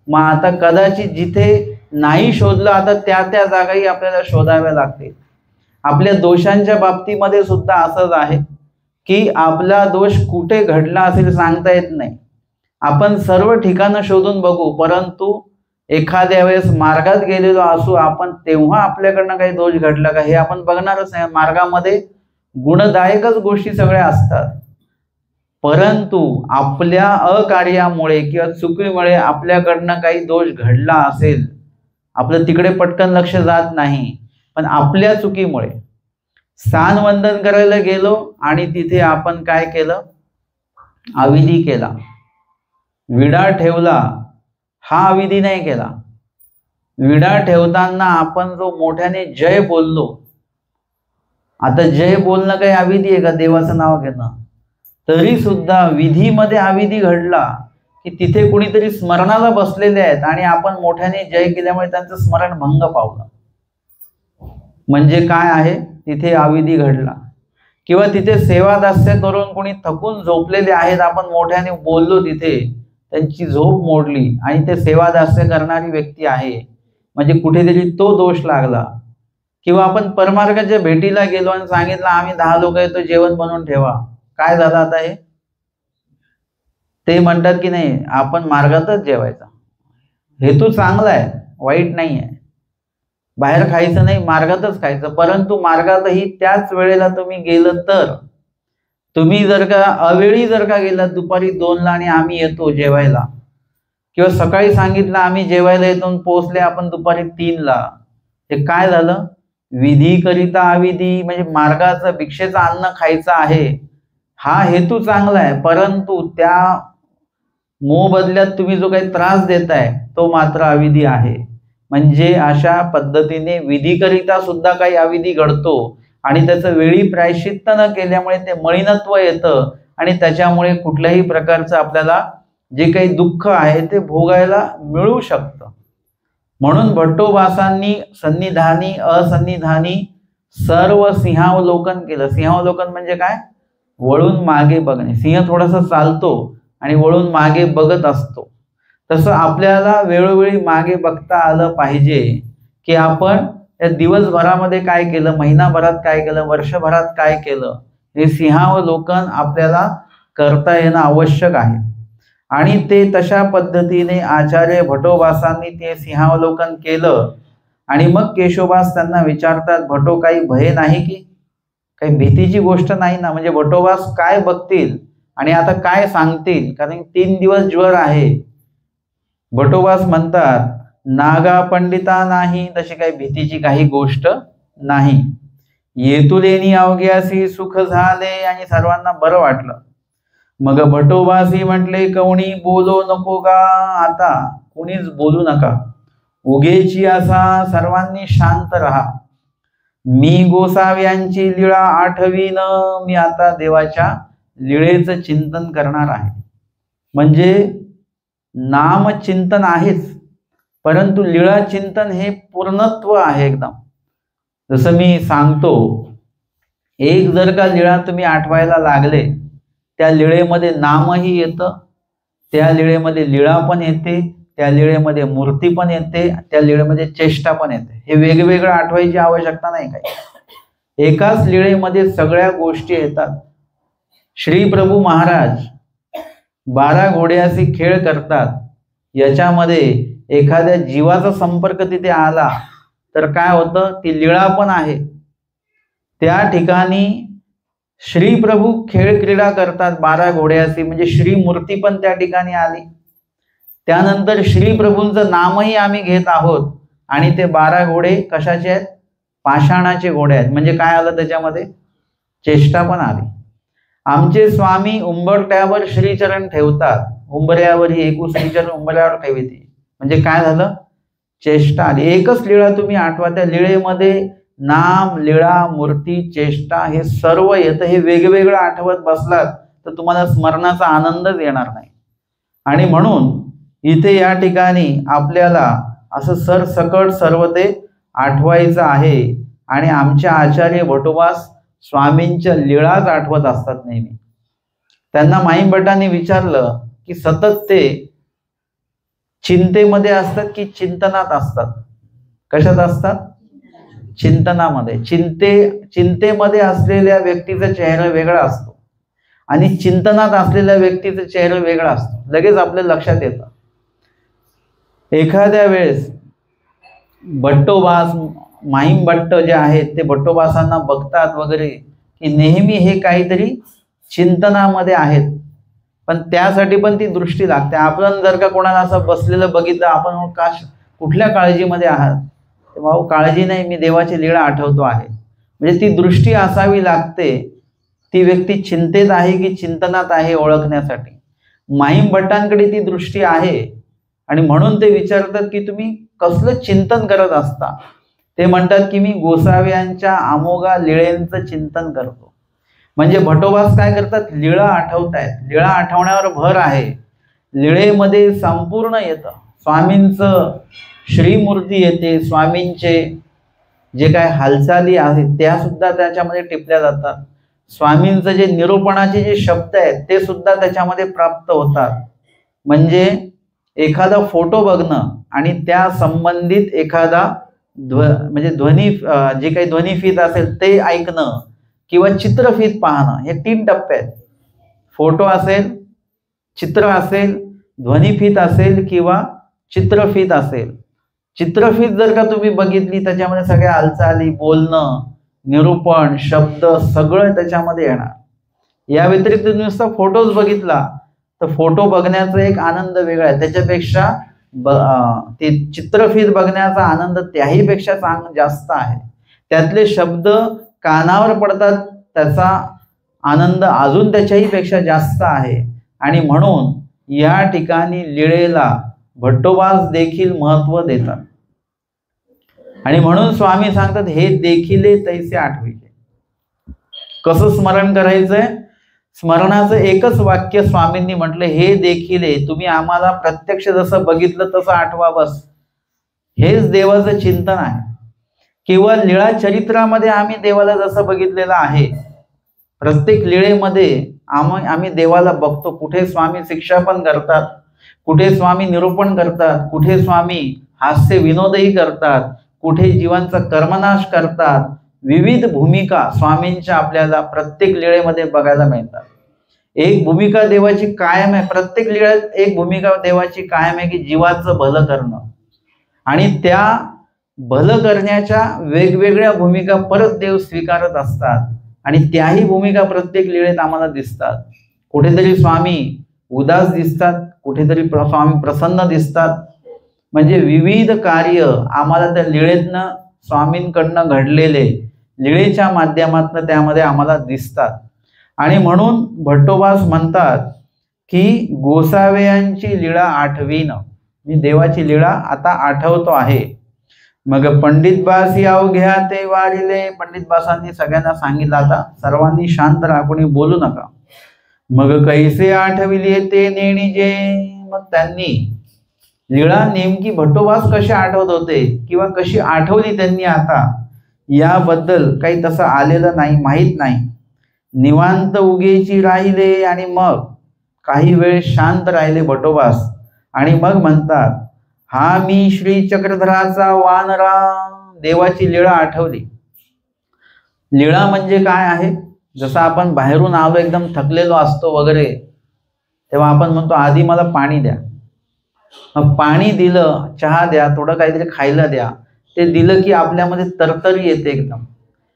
मग आता कदाचित जिथे नाही शोधलं आता त्या जागाही आपल्याला शोधाव्या लागतील. आपल्या दोषांच्या बाबतीमध्ये सुद्धा असंच आहे की आपला दोष कुठे घडला असेल सांगता येत नाही. आपण सर्व ठिकाणं शोधून बघू, परंतु एखाद्या वेळेस मार्गात गेलेलो असू आपण, तेव्हा आपल्याकडनं काही दोष घडला का हे आपण बघणारच नाही. मार्गामध्ये गुणदायकच गोष्टी सगळ्या असतात, परंतु आपल्या अकार्यामुळे किंवा चुकीमुळे आपल्याकडनं काही दोष घडला असेल, आपलं तिकडे पटकन लक्ष जात नाही, पण आपल्या चुकीमुळे स्थानवंदन करायला गेलो आणि तिथे आपण काय केलं, अविधी केला, विडा ठेवला, हा अविधी नाही केला. विडा ठेवताना आपण जो मोठ्याने जय बोललो, आता जय बोलणं काही अविधी आहे का, देवाचं नाव घेणं, तरी सुद्धा विधीमध्ये अविधी घडला की तिथे कुणीतरी स्मरणाला बसलेले आहेत आणि आपण मोठ्याने जय केल्यामुळे त्यांचं स्मरण भंग पावलं, म्हणजे काय आहे, तिथे अविधी घडला. किंवा तिथे सेवादास्य करून कोणी थकून झोपलेले आहेत, आपण मोठ्याने बोललो, तिथे त्यांची झोप मोडली आणि ते सेवादास्य करणारी व्यक्ती आहे, म्हणजे कुठेतरी तो दोष लागला. किंवा आपण परमार्गाच्या भेटीला गेलो आणि सांगितलं आम्ही 10 लोक येतो, जेवण बनवून ठेवा, काय झालं आता हे, ते म्हणतात की नाही आपण मार्गातच जेवायचा, हेतू चांगला आहे, वाईट नाही आहे, बाहेर खायचं नाही, मार्गातच खायचं. परंतु मार्गातही त्याच वेळेला तुम्ही गेलं तर, तुम्ही जर का अवेळी जर का गेलात दुपारी 2ला आणि आम्ही येतो जेवायला, किंवा सकाळी सांगितलं आम्ही जेवायला येतो, पोहोचले आपण दुपारी 3ला, हे काय झालं? विधी करिता अविधी. म्हणजे मार्गाचं भिक्षेचं अन्न खायचं आहे हा हेतू चांगला आहे, परंतु त्या मोबदल्यात तुम्ही जो काही त्रास देताय तो मात्र अविधी आहे. म्हणजे अशा पद्धतीने विधीकरिता सुद्धा काही अविधी घडतो आणि त्याचं वेळी प्रायश्चित्त न केल्यामुळे ते मळीनत्व येतं आणि त्याच्यामुळे कुठल्याही प्रकारचं आपल्याला जे काही दुःख आहे ते भोगायला मिळू शकतं. म्हणून भट्टोबासांनी सन्निधानी असन्निधानी सर्व सिंहावलोकन केलं. सिंहावलोकन म्हणजे काय? वळून मागे बघणे. सिंह थोडासा चालतो आणि वळून मागे बघत असतो, तसं आपल्याला वेळोवेळी मागे बघता आलं पाहिजे की आपण या दिवसभरामध्ये काय केलं, महिनाभरात काय केलं, वर्षभरात काय केलं, हे सिंहावलोकन आपल्याला करता येणं आवश्यक आहे. आणि ते तशा पद्धतीने आचार्य भट्टोबासांनी ते सिंहावलोकन केलं. आणि मग केशवबास त्यांना विचारतात, भट्टो काही भय नाही की? काही भीतीची गोष्ट नाही ना? म्हणजे भट्टोबास काय बघतील आणि आता काय सांगतील, कारण 3 दिवस ज्वर आहे. भट्टोबास म्हणतात, नागा पंडिता नाही, तशी काही भीतीची काही गोष्ट नाही. येतुलेनी अवघ्यासी सुख झाले आणि सर्वांना बरं वाटलं. मग भट्टोबासी म्हटले, कवणी बोलो नको गा, आता कोणीच बोलू नका, उगेची असा सर्वांनी शांत राहा. मी गोसाव्यांची लीळा आठवीन, मी आता देवाच्या लीळेचं चिंतन करणार आहे. म्हणजे नामचिंतन आहेच, परंतु लीळा चिंतन हे पूर्णत्व आहे एकदम. जसं मी सांगतो, एक जर का लीळा तुम्ही आठवायला लागले, त्या लीळेमध्ये नामही येतं, त्या लीळेमध्ये लीळा पण येते, त्या लीळेमध्ये मूर्ती पण येते, त्या लीळेमध्ये चेष्टा पण येते. हे वेगवेगळं आठवायची आवश्यकता नाही काही, एकाच लीळेमध्ये सगळ्या गोष्टी येतात. श्री प्रभू महाराज 12 घोड्याशी खेळ करतात. याच्यामध्ये एखाद्या जीवाचा संपर्क तिथे आला तर काय होतं, ती लीळा पण आहे. त्या ठिकाणी श्री प्रभू खेळ क्रीडा करतात 12 घोड्याशी, म्हणजे श्री मूर्ती पण त्या ठिकाणी आली. त्यानंतर श्री प्रभूंचं नामही आम्ही घेत आहोत आणि ते 12 घोडे कशाचे आहेत? पाषाणाचे घोडे आहेत. म्हणजे काय आलं त्याच्यामध्ये? चेष्टा पण आली. आमचे स्वामी उंबरट्यावर श्रीचरण ठेवतात, उंबऱ्यावर ही एकूण श्रीचरण उंबऱ्यावर ठेवते. म्हणजे काय झालं? चेष्टा आली. एकच लीळा तुम्ही आठवा, त्या लीळेमध्ये नाम, लीळा, मूर्ती, चेष्टा हे सर्व येतं. हे वेगवेगळं आठवत बसलात तर तुम्हाला स्मरणाचा आनंदच येणार नाही. आणि म्हणून इथे या ठिकाणी आपल्याला असं सरसकट सर्व ते आठवायचं आहे. आणि आमच्या आचार्य भट्टोबास स्वामींच्या लीळाच आठवत असतात नेहमी. त्यांना माईंभटांनी विचारलं की सतत ते चिंतेमध्ये असतात की चिंतनात असतात? कशात असतात? चिंतनामध्ये. चिंतेमध्ये असलेल्या व्यक्तीचा चेहरा वेगळा असतो आणि चिंतनात असलेल्या व्यक्तीचा चेहरा वेगळा असतो. लगेच आपल्या लक्षात येतं. एखाद्या वेळेस भट्टोबास, माईंभट्ट जे आहेत ते भट्टोबासांना बघतात वगैरे की नेहमी हे काहीतरी चिंतनामध्ये आहेत, पण त्यासाठी पण ती दृष्टी लागते. आपण जर का कोणाला असं बसलेलं बघितलं, आपण कुठल्या काळजीमध्ये आहात? भाऊ काळजी नाही, मी देवाची लीळा आठवतो आहे. म्हणजे ती दृष्टी असावी लागते. ती व्यक्ती चिंतेत आहे की चिंतनात आहे ओळखण्यासाठी. माईंभट्टांकडे ती दृष्टी आहे आणि म्हणून ते विचारतात की तुम्ही कसलं चिंतन करत असता? ते म्हणतात की मी गोसाव्यांच्या अमोघा लीळेंचं चिंतन करतो. म्हणजे भट्टोबास काय करतात? लीळा आठवतायत. लीळा आठवण्यावर भर आहे. लीळेमध्ये संपूर्ण येतं. स्वामींचं श्रीमूर्ती येते, स्वामींचे जे काय हालचाली आहेत त्या सुद्धा त्याच्यामध्ये टिपल्या जातात. स्वामींचं जे निरूपणाचे जे शब्द आहेत ते सुद्धा त्याच्यामध्ये प्राप्त होतात. म्हणजे एखादा फोटो बघणं आणि त्या संबंधित एखादा म्हणजे ध्वनी, जे काही ध्वनिफीत असेल ते ऐकणं किंवा चित्रफीत पाहणं, हे 3 टप्पे आहेत. फोटो असेल, चित्र असेल, ध्वनिफीत असेल किंवा चित्रफीत असेल. चित्रफीत जर का तुम्ही बघितली त्याच्यामध्ये सगळ्या हालचाली, बोलणं, निरूपण, शब्द सगळं त्याच्यामध्ये येणार. या व्यतिरिक्त नुसता फोटोज बघितला तर फोटो बघण्याचा एक आनंद वेगळा आहे, त्याच्यापेक्षा ते चित्रफीत बघण्याचा आनंद त्याही पेक्षा जास्त आहे. त्यातले शब्द कानावर पडतात त्याचा आनंद अजून त्याच्याही पेक्षा जास्त आहे. आणि म्हणून या ठिकाणी लीळेला भट्टोबास देखील महत्व देतात. आणि म्हणून स्वामी सांगतात हे देखिले तैसे आठविले. कसं स्मरण करायचंय? स्मरणाचं एकच वाक्य स्वामींनी म्हटलं, हे देखिले, तुम्ही आम्हाला प्रत्यक्ष जसं बघितलं तसं आठवा बस. हेच देवाचं चिंतन आहे. किंवा लीळा चरित्रामध्ये आम्ही देवाला जसं बघितलेलं आहे, प्रत्येक लीळेमध्ये आम्ही देवाला बघतो. कुठे स्वामी शिक्षा पण करतात, कुठे स्वामी निरूपण करतात, कुठे स्वामी हास्य विनोदही करतात, कुठे जीवांचा कर्मनाश करतात. विविध भूमिका स्वामींच्या आपल्याला प्रत्येक लीळेमध्ये बघायला मिळतात. एक भूमिका देवाची कायम आहे, प्रत्येक लीळेत एक भूमिका देवाची कायम आहे की जीवाचं भलं करणं. आणि त्या भलं करण्याच्या वेगवेगळ्या भूमिका परत देव स्वीकारत असतात. आणि त्याही भूमिका प्रत्येक लीळेत आम्हाला दिसतात. कुठेतरी स्वामी उदास दिसतात, कुठेतरी स्वामी प्रसन्न दिसतात. म्हणजे विविध कार्य आम्हाला त्या लीळेतनं स्वामींकडनं घडलेले लीळेच्या माध्यमातून त्यामध्ये आम्हाला दिसतात. आणि म्हणून भट्टोबास म्हणतात की गोसाव्यांची लीळा आठवीन, मी देवाची लीळा आता आठवतो आहे. मग पंडित बास याव घ्या ते वारिले. पंडित बासांनी सगळ्यांना सांगितलं आता सर्वांनी शांत राहा, कोणी बोलू नका. मग कैसे आठविले ते नेणीजे. मग त्यांनी लीळा नेमकी भट्टोबास कशी आठवत होते किंवा कशी आठवली त्यांनी आता, याबद्दल काही तसं आलेलं नाही, माहीत नाही. निवांत उगेची राहिले. आणि मग काही वेळ शांत राहिले भट्टोबास. आणि मग म्हणतात, हा मी श्री चक्रधराचा वानरा. देवाची लीळा आठवली. लीळा म्हणजे काय आहे? जसं आपण बाहेरून आलो एकदम थकलेलो असतो वगैरे, तेव्हा आपण म्हणतो आधी मला पाणी द्या. मग पाणी दिलं, चहा द्या, थोडं काहीतरी खायला द्या. ते दिलं की आपल्यामध्ये तरतरी येते एकदम.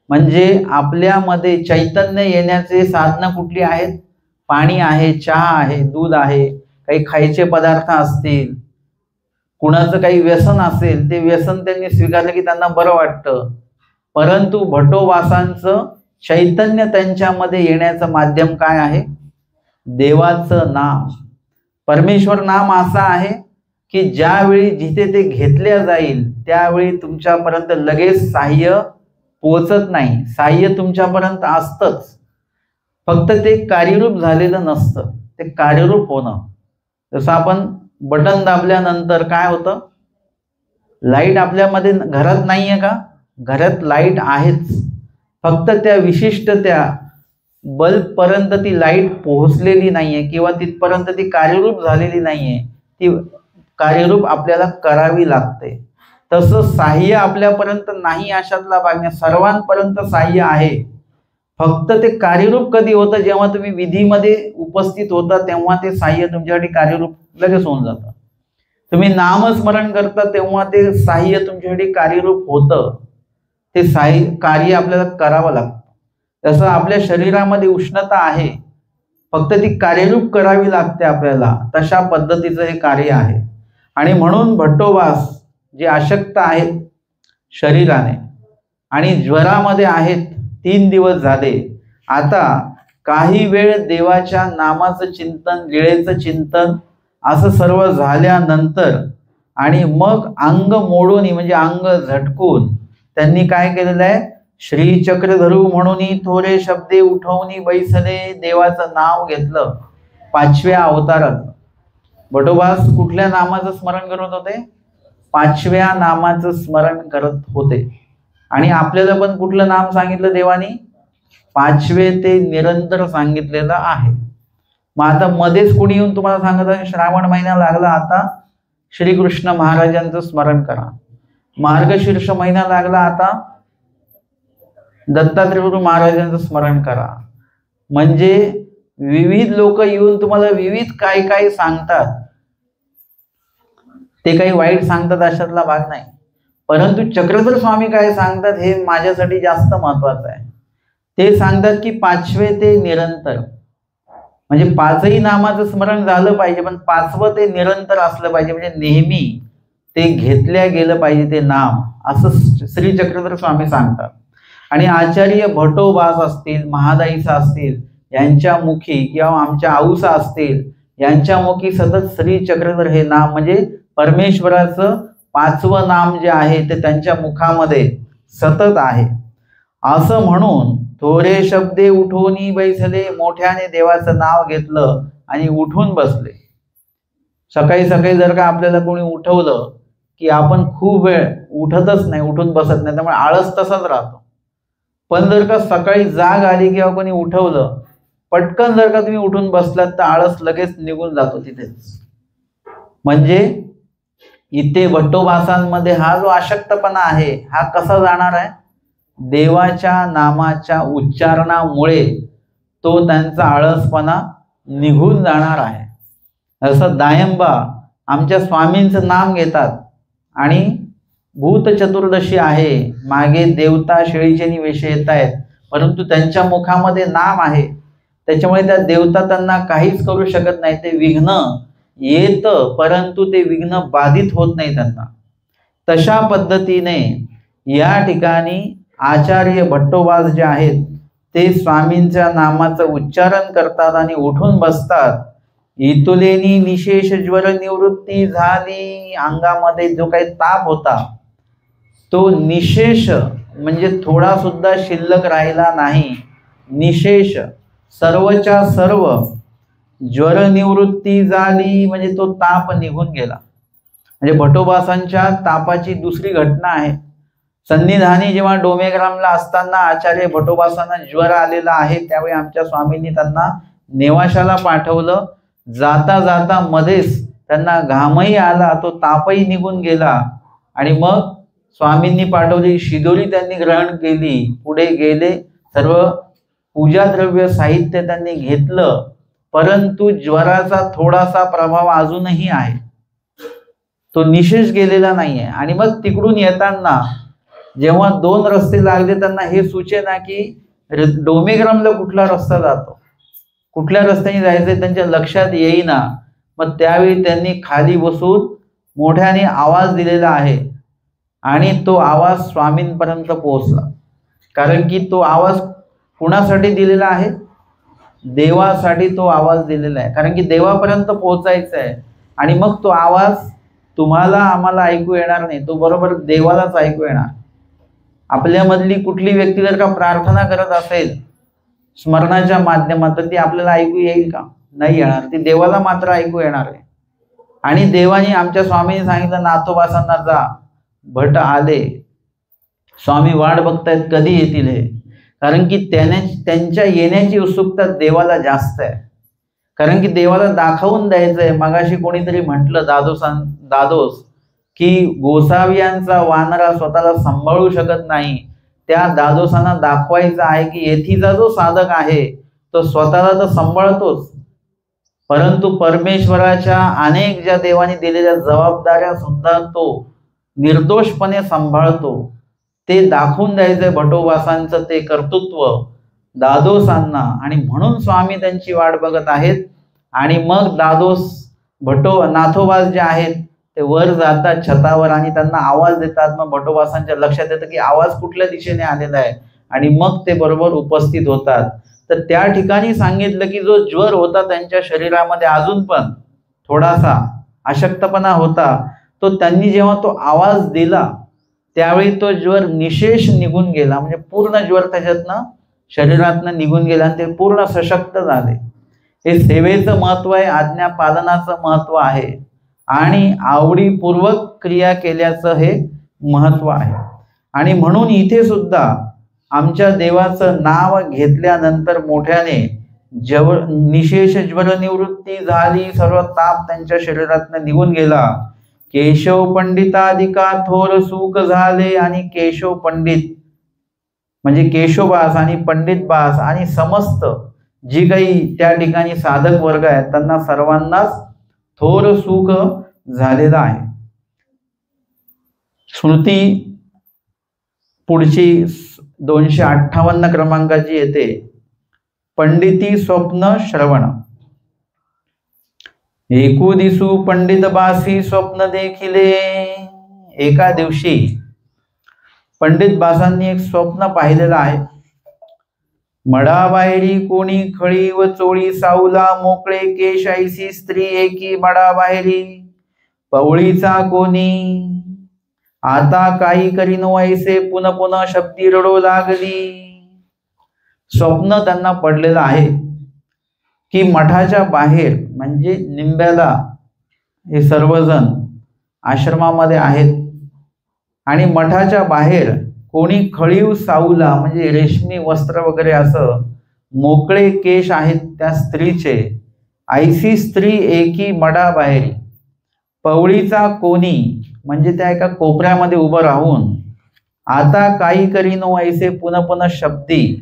म्हणजे आपल्यामध्ये चैतन्य येण्याचे साधनं कुठली आहेत? पाणी आहे, चहा आहे, दूध आहे, काही खायचे पदार्थ असतील, कुणाचं काही व्यसन असेल ते व्यसन त्यांनी स्वीकारलं की त्यांना बरं वाटतं. परंतु भट्टोबासांचं चैतन्य त्यांच्यामध्ये येण्याचं माध्यम काय आहे? देवाचं नाम. परमेश्वर नाम असं आहे की ज्यावेळी जिथे ते घेतल्या जाईल त्यावेळी तुमच्यापर्यंत लगेच साह्य पोचत नाही. साह्य तुमच्यापर्यंत असतंच, फक्त ते कार्यरूप झालेलं नसतं. ते कार्यरूप होणं, जसं आपण बटन दाबल्यानंतर काय होतं? लाईट आपल्यामध्ये घरात नाही आहे का? घरात लाईट आहेच, फक्त त्या विशिष्ट त्या बल्बपर्यंत ती लाईट पोहोचलेली नाहीये किंवा तिथपर्यंत ती कार्यरूप झालेली नाहीये. ती कार्यरूप आपल्याला करावी लागते. तसं साह्य आपल्यापर्यंत नाही अशातला भाग नाही, सर्वांपर्यंत साह्य आहे. फक्त ते कार्यरूप कधी होतं? जेव्हा तुम्ही विधीमध्ये उपस्थित होता तेव्हा ते साह्य तुमच्यासाठी कार्यरूप लगेच होऊन जातं. तुम्ही नामस्मरण करता तेव्हा ते साह्य तुमच्यासाठी कार्यरूप होतं. ते कार्य आपल्याला करावं लागतं. तसं आपल्या शरीरामध्ये उष्णता आहे, फक्त ती कार्यरूप करावी लागते आपल्याला. तशा पद्धतीचं हे कार्य आहे. आणि म्हणून भट्टोबास जे अशक्त आहेत शरीराने आणि ज्वरामध्ये आहेत, 3 दिवस झाले, आता काही वेळ देवाच्या नामाचं चिंतन, लीळेचं चिंतन असं सर्व झाल्यानंतर आणि मग अंग मोडून म्हणजे अंग झटकून त्यांनी काय केलेलं आहे? श्री चक्रधरू म्हणून थोरे शब्दे उठवून बैसले. देवाचं नाव घेतलं 5व्या अवतारात. भट्टोबास कुठल्या नामाचं स्मरण करत होते? 5व्या नामाचं स्मरण करत होते. आणि आपल्याला पण कुठलं नाम सांगितलं देवानी? 5वे ते निरंतर सांगितलेलं आहे. मग आता मध्येच कोणी येऊन तुम्हाला सांगत आहे श्रावण महिना लागला, आता श्रीकृष्ण महाराजांचं स्मरण करा. मार्गशीर्ष महिना लागला, आता दत्तात्रेय गुरु महाराजांचं स्मरण करा. म्हणजे विविध लोक येऊन तुम्हाला विविध काय काय सांगतात. ते काही वाईट सांगतात अशातला भाग नाही, परंतु चक्रधर स्वामी काय सांगतात हे माझ्यासाठी जास्त महत्वाचं आहे. ते सांगतात की 5वे ते निरंतर, म्हणजे 5ही नामाचं स्मरण झालं पाहिजे, पण 5वं ते निरंतर असलं पाहिजे, म्हणजे नेहमी ते घेतल्या गेलं पाहिजे ते नाम, असं श्री चक्रधर स्वामी सांगतात. आणि आचार्य भटोबास असतील, महादाईसा असतील, यांच्या मुखी किंवा आमच्या आऊसा असतील यांच्या मुखी सतत श्री चक्रधर हे नाम, म्हणजे परमेश्वराचं 5वं नाम जे आहे ते त्यांच्या मुखामध्ये सतत आहे. असं म्हणून थोरे शब्दे उठून बैसले, मोठ्याने देवाचं नाव घेतलं आणि उठून बसले. सकाळी सकाळी जर का आपल्याला कोणी उठवलं की आपण खूप वेळ उठतच नाही, उठून बसत नाही, त्यामुळे आळस तसाच राहतो. पण जर का सकाळी जाग आली किंवा कोणी उठवलं, पटकन जर का तुम्ही उठून बसलात तर आळस लगेच निघून जातो तिथेच. म्हणजे इथे भट्टोबासांमध्ये हा जो अशक्तपणा आहे हा कसा जाणार आहे? देवाच्या नामाच्या उच्चारणामुळे तो त्यांचा आळसपणा निघून जाणार आहे. जसं दायंबा आमच्या स्वामींचं नाम घेतात आणि भूत चतुर्दशी आहे, मागे देवता शेळीचे वेश येत आहेत, परंतु त्यांच्या मुखामध्ये नाम आहे, त्याच्यामुळे त्या देवता त्यांना काहीच करू शकत नाही. ते विघ्न येतं परंतु ते विघ्न बाधित होत नाही त्यांना. तशा पद्धतीने या ठिकाणी आचार्य भट्टोबास जे आहेत ते स्वामींच्या नामाचं उच्चारण करतात आणि उठून बसतात. इतुलेनी निशेष ज्वर निवृत्ती झाली, अंगामध्ये जो काही ताप होता तो निशेष म्हणजे थोडा सुद्धा शिल्लक राहिला नाही, निशेष सर्वच्या सर्व, ज्वर निवृत्ती झाली म्हणजे तो ताप निघून गेला. म्हणजे भट्टोबासांच्या तापाची दुसरी घटना आहे. सन्निधानी जेव्हा डोमेग्रामला असताना आचार्य भट्टोबासांना ज्वर आलेला आहे, त्यावेळी आमच्या स्वामींनी त्यांना नेवाशाला पाठवलं. जाता जाता मध्येच त्यांना घामही आला, तो तापही निघून गेला आणि मग स्वामींनी पाठवलेली शिदोरी त्यांनी ग्रहण केली, पुढे गेले, सर्व पूजा द्रव्य साहित्य त्यांनी घेतलं, परंतु ज्वराचा थोडासा प्रभाव अजूनही आहे, तो निशेष गेलेला नाहीये. आणि मग तिकडून येताना जेव्हा 2 रस्ते लागले त्यांना हे सुचेना की डोमेग्रामला कुठला रस्ता जातो, कुठल्या रस्त्याने जायचं त्यांच्या लक्षात येईना. मग त्यावेळी त्यांनी खाली बसून मोठ्याने आवाज दिलेला आहे आणि तो आवाज स्वामींपर्यंत पोहोचला. कारण की तो आवाज कुणासाठी दिलेला आहे? देवासाठी तो आवाज दिलेला आहे, कारण की देवापर्यंत पोहोचायचा आहे. आणि मग तो आवाज तुम्हाला आम्हाला ऐकू येणार नाही, तो बरोबर देवालाच ऐकू येणार. आपल्यामधली कुठली व्यक्ती जर का प्रार्थना करत असेल स्मरणाच्या माध्यमातून, ती आपल्याला ऐकू येईल का? नाही येणार, ती देवाला मात्र ऐकू येणार आहे. आणि देवाने आमच्या स्वामींनी सांगितलं नाथोबासांना जा, भट आले, स्वामी वाट बघतायत कधी येतील हे. कारण की त्यांच्या येण्याची उत्सुकता देवाला जास्त आहे, कारण की देवाला दाखवून द्यायचंय. मगाशी कोणीतरी म्हटलं दादोस की गोसावियांचा वानरा स्वतःला सांभाळू शकत नाही, त्या दादोसांना दाखवायचं आहे की येथीचा जो साधक आहे तो स्वतःला तर सांभाळतोच, परंतु परमेश्वराच्या अनेक ज्या देवाने दिलेल्या जबाबदाऱ्या सुद्धा तो निर्दोषपणे सांभाळतो. ते दाखवून द्यायचंय भट्टोबासांचं ते कर्तृत्व दादोसांना, आणि म्हणून स्वामी त्यांची वाट बघत आहेत. आणि मग दादोस नाथोबास जे आहेत ते वर जातात छतावर आणि त्यांना आवाज देतात. मग भट्टोबासांच्या लक्षात येतं की आवाज कुठल्या दिशेने आलेला आहे, आणि मग ते बरोबर उपस्थित होतात. तर त्या ठिकाणी सांगितलं की जो ज्वर होता त्यांच्या शरीरामध्ये अजून पण थोडासा अशक्तपणा होता, तो त्यांनी जेव्हा तो आवाज दिला त्यावेळी तो ज्वर निशेष निघून गेला, म्हणजे पूर्ण ज्वर त्याच्यातनं शरीरातनं निघून गेला आणि ते पूर्ण सशक्त झाले. हे सेवेचं महत्व आहे, आज्ञा पालनाचं महत्व आहे आणि आवडीपूर्वक क्रिया केल्याचं हे महत्व आहे. आणि म्हणून इथे सुद्धा आमच्या देवाचं नाव घेतल्यानंतर मोठ्याने निशेष ज्वर निवृत्ती झाली, सर्व ताप त्यांच्या शरीरातनं निघून गेला. केशव पंडिताधिका थोर सुख झाले, आणि केशव पंडित म्हणजे केशवबास आणि पंडितबास आणि समस्त जी काही त्या ठिकाणी साधक वर्ग आहेत त्यांना सर्वांनाच थोर सुख झालेला आहे. स्मृती पुढची 258 क्रमांकाची येते. पंडिती स्वप्न श्रवण. एकू दिसू पंडित बासी स्वप्न देखिले. एका दिवशी पंडित बासांनी एक स्वप्न पाहिलेलं आहे. मडाबाहेरी कोणी खळी व चोळी सावला, मोकळे केश ऐसी स्त्री एकी मडाबाहेरी. पवळीचा कोणी आता काही करीन ऐसे पुन पुन शब्दी रडो लागली. स्वप्न त्यांना पडलेलं आहे की मठाच्या बाहेर म्हणजे निंब्याला हे सर्वजण आश्रमामध्ये आहेत आणि मठाच्या बाहेर कोणी खळीव सावला म्हणजे रेशमी वस्त्र वगैरे असं मोकळे केश आहेत त्या स्त्रीचे. ऐसी स्त्री एकी मडा बाहेरी. पवळीचा कोणी म्हणजे त्या एका कोपऱ्यामध्ये उभं राहून आता काही करीनो ऐसे पुन्हा पुन्हा शब्दी,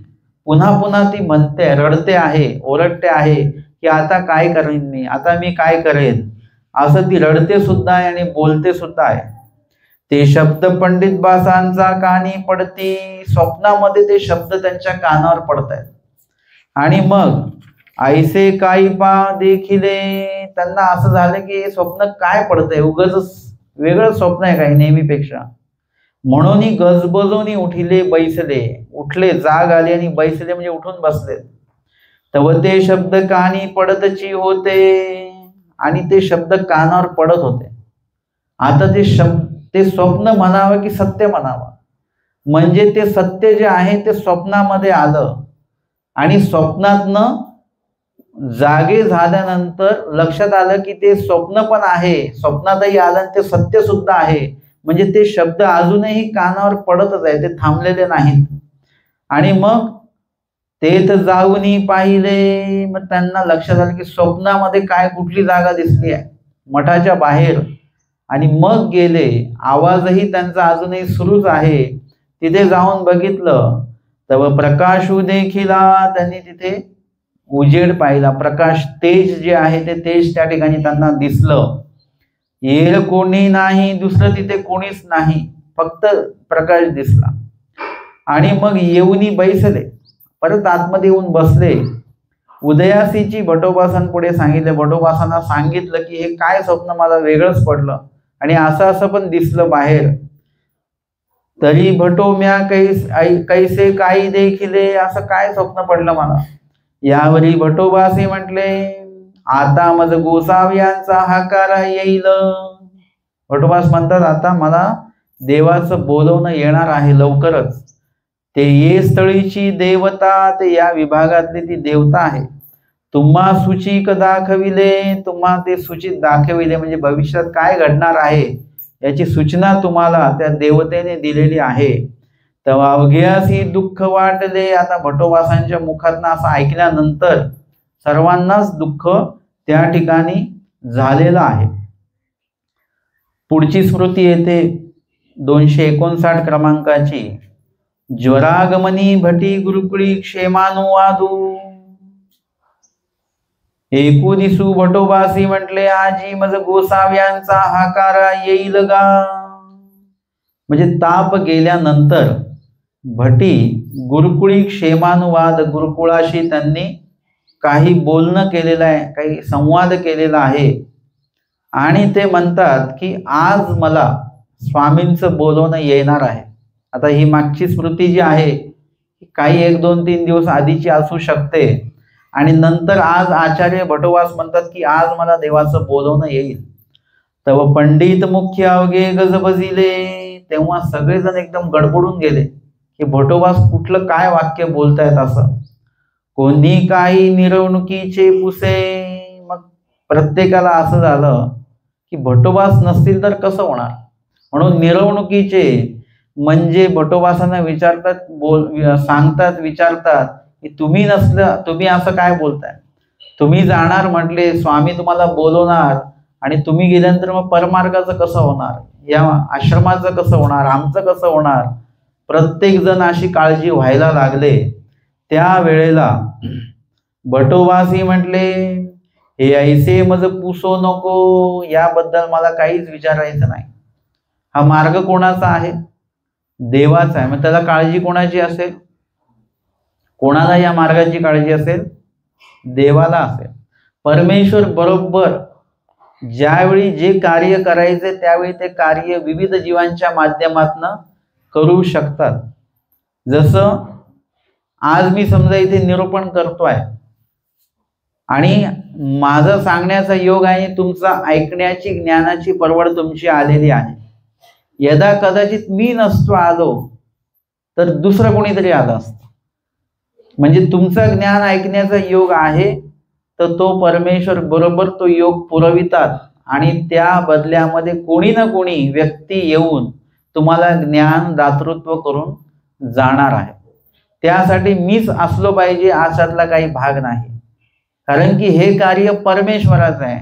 पुन्हा पुन्हा ती म्हणते, रडते आहे, ओरडते आहे की आता काय करेन मी, आता मी काय करेन, असं ती रडते सुद्धा आहे आणि बोलते सुद्धा आहे. ते शब्द पंडित बासांचा कानी पडती. स्वप्नामध्ये ते शब्द त्यांच्या कानावर पडत आहेत आणि मग ऐसे काही पा देखिले. त्यांना असं झालं की हे स्वप्न काय पडतंय, उगाच वेगळं स्वप्न आहे काही नेहमीपेक्षा. म्हणून गजबजून उठिले बैसले. उठले, जाग आली आणि बैसले म्हणजे उठून बसले. तव ते शब्द कानी पडतची होते. आणि ते शब्द कानावर पडत होते. आता ते स्वप्न म्हणावं की सत्य म्हणावं, म्हणजे ते सत्य जे आहे ते स्वप्नामध्ये आलं आणि स्वप्नातनं जागे झाल्यानंतर लक्षात आलं की ते स्वप्न पण आहे, स्वप्नातही आलं आणि ते सत्य सुद्धा आहे. म्हणजे ते शब्द अजूनही कानावर पडतच आहे, ते थांबलेले नाहीत. आणि मग ते तर जाऊनी पाहिले. मग त्यांना लक्षात आलं की स्वप्नामध्ये काय कुठली जागा दिसली आहे, मठाच्या बाहेर. आणि मग गेले. आवाजही त्यांचा अजूनही सुरूच आहे. तिथे जाऊन बघितलं तर प्रकाशू देखिला. त्यांनी तिथे उजेड पाहिला, प्रकाश, तेज जे आहे ते तेज त्या ठिकाणी त्यांना दिसलं. येर कोणी नाही, दुसरं तिथे कोणीच नाही, फक्त प्रकाश दिसला. आणि मग येऊनी बैसले, परत आतमध्ये येऊन बसले. उदयासीची भटोबासांपुढे सांगितले. भटोबासांना सांगितलं की हे काय स्वप्न मला वेगळंच पडलं आणि असं असं पण दिसलं बाहेर. तरी भटोम्या कैसे काही देखिले. असं काय स्वप्न पडलं मला. यावरी भटोबासी म्हटले, आता मज गोसाव्यांचा हाकार येईल. भटोबास म्हणतात आता मला देवाचं बोलवणं येणार आहे लवकरच. ते ये स्थळीची देवता, ते या विभागातली ती देवता आहे. तुम्हा सूचिक दाखविले. तुम्हा ते सूचित दाखविले म्हणजे भविष्यात काय घडणार आहे याची सूचना तुम्हाला त्या देवतेने दिलेली आहे. तेव्हा अवघ्यासी दुःख वाटले. आता भटोबासांच्या मुखातनं असं ऐकल्यानंतर सर्वांनाच दुःख त्या ठिकाणी झालेलं आहे. पुढची स्मृती येते 259 क्रमांकाची. ज्वरागमनी भटी गुरुकुळी क्षेमानुवादू. एकू दिसू भटोबासी म्हटले, आजी मज गोसाव्यांचा हाकार येईल गा. म्हणजे ताप गेल्यानंतर भटी गुरुकुळी क्षेमानुवाद, गुरुकुळाशी त्यांनी काही बोलणं केलेलं आहे, काही संवाद केलेला आहे. आणि ते म्हणतात की आज मला स्वामींचं बोलवणं येणार आहे. आता ही मागची स्मृती जी आहे काही 1, 2, 3 दिवस आधीची असू शकते. आणि नंतर आज आचार्य भटोबास म्हणतात की आज मला देवाचं बोलवणं येईल. तेव्हा पंडित मुख्य अवघे गजबजिले. तेव्हा सगळेजण एकदम गडबडून गेले की भटोबास कुठलं काय वाक्य बोलतायत असं. कोणी काही मिरवणुकीचे पुसे. मग प्रत्येकाला असं झालं की भटोबास नसतील तर कसं होणार, म्हणून मिरवणुकीचे म्हणजे भटोबासांना विचारतात, सांगतात, विचारतात की तुम्ही नसलं, तुम्ही असं काय बोलताय, तुम्ही जाणार म्हटले, स्वामी तुम्हाला बोलवणार आणि तुम्ही गेल्यानंतर मग परमार्गाचं कसं होणार, या आश्रमाचं कसं होणार, आमचं कसं होणार. प्रत्येक जण अशी काळजी व्हायला लागले. त्या वेळेला भटोबासी म्हटले, हे ऐसे मज पुसो नको. याबद्दल मला काहीच विचारायचं नाही. हा मार्ग कोणाचा आहे? देवाचा आहे. मग त्याला काळजी कोणाची असेल? कोणाला या मार्गाची काळजी असेल? देवाला असेल. परमेश्वर बरोबर ज्यावेळी जे कार्य करायचे त्यावेळी ते कार्य विविध जीवांच्या माध्यमातून करू शकतात. जसं आज मी समजा इथे निरूपण करतोय आणि माझं सांगण्याचा योग आहे, तुमचा ऐकण्याची ज्ञानाची परवड तुमची आलेली आहे. यदा कदाचित मी नसतो आलो तर दुसरं कोणीतरी आलं असतं. म्हणजे तुमचं ज्ञान ऐकण्याचा योग आहे तर तो परमेश्वर बरोबर तो योग पुरवितात आणि त्या बदल्यामध्ये कोणी ना कोणी व्यक्ती येऊन तुम्हाला ज्ञान दातृत्व करून जाणार आहे. त्यासाठी मीच असलो पाहिजे अशातला काही भाग नाही, कारण की हे कार्य परमेश्वराचं आहे.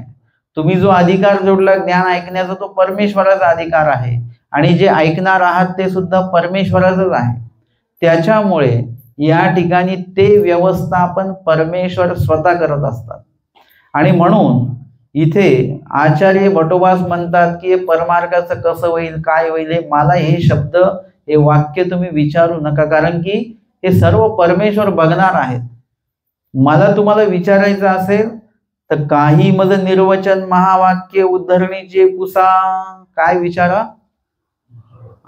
तुम्ही जो अधिकार जोडला ज्ञान ऐकण्याचा तो परमेश्वराचा अधिकार आहे आणि जे ऐकणार आहात ते सुद्धा परमेश्वराचंच आहे. त्याच्यामुळे या ठिकाणी ते व्यवस्थापन परमेश्वर स्वतः करत असतात. आणि म्हणून इथे आचार्य भटोबास म्हणतात की परमार्गाचं कसं होईल, काय होईल, मला हे शब्द हे वाक्य तुम्ही विचारू नका, कारण की हे सर्व परमेश्वर बघणार आहेत. मला तुम्हाला विचारायचं असेल तर काही मज निर्वचन महावाक्य उद्धरणीचे पुसा, काय विचारा.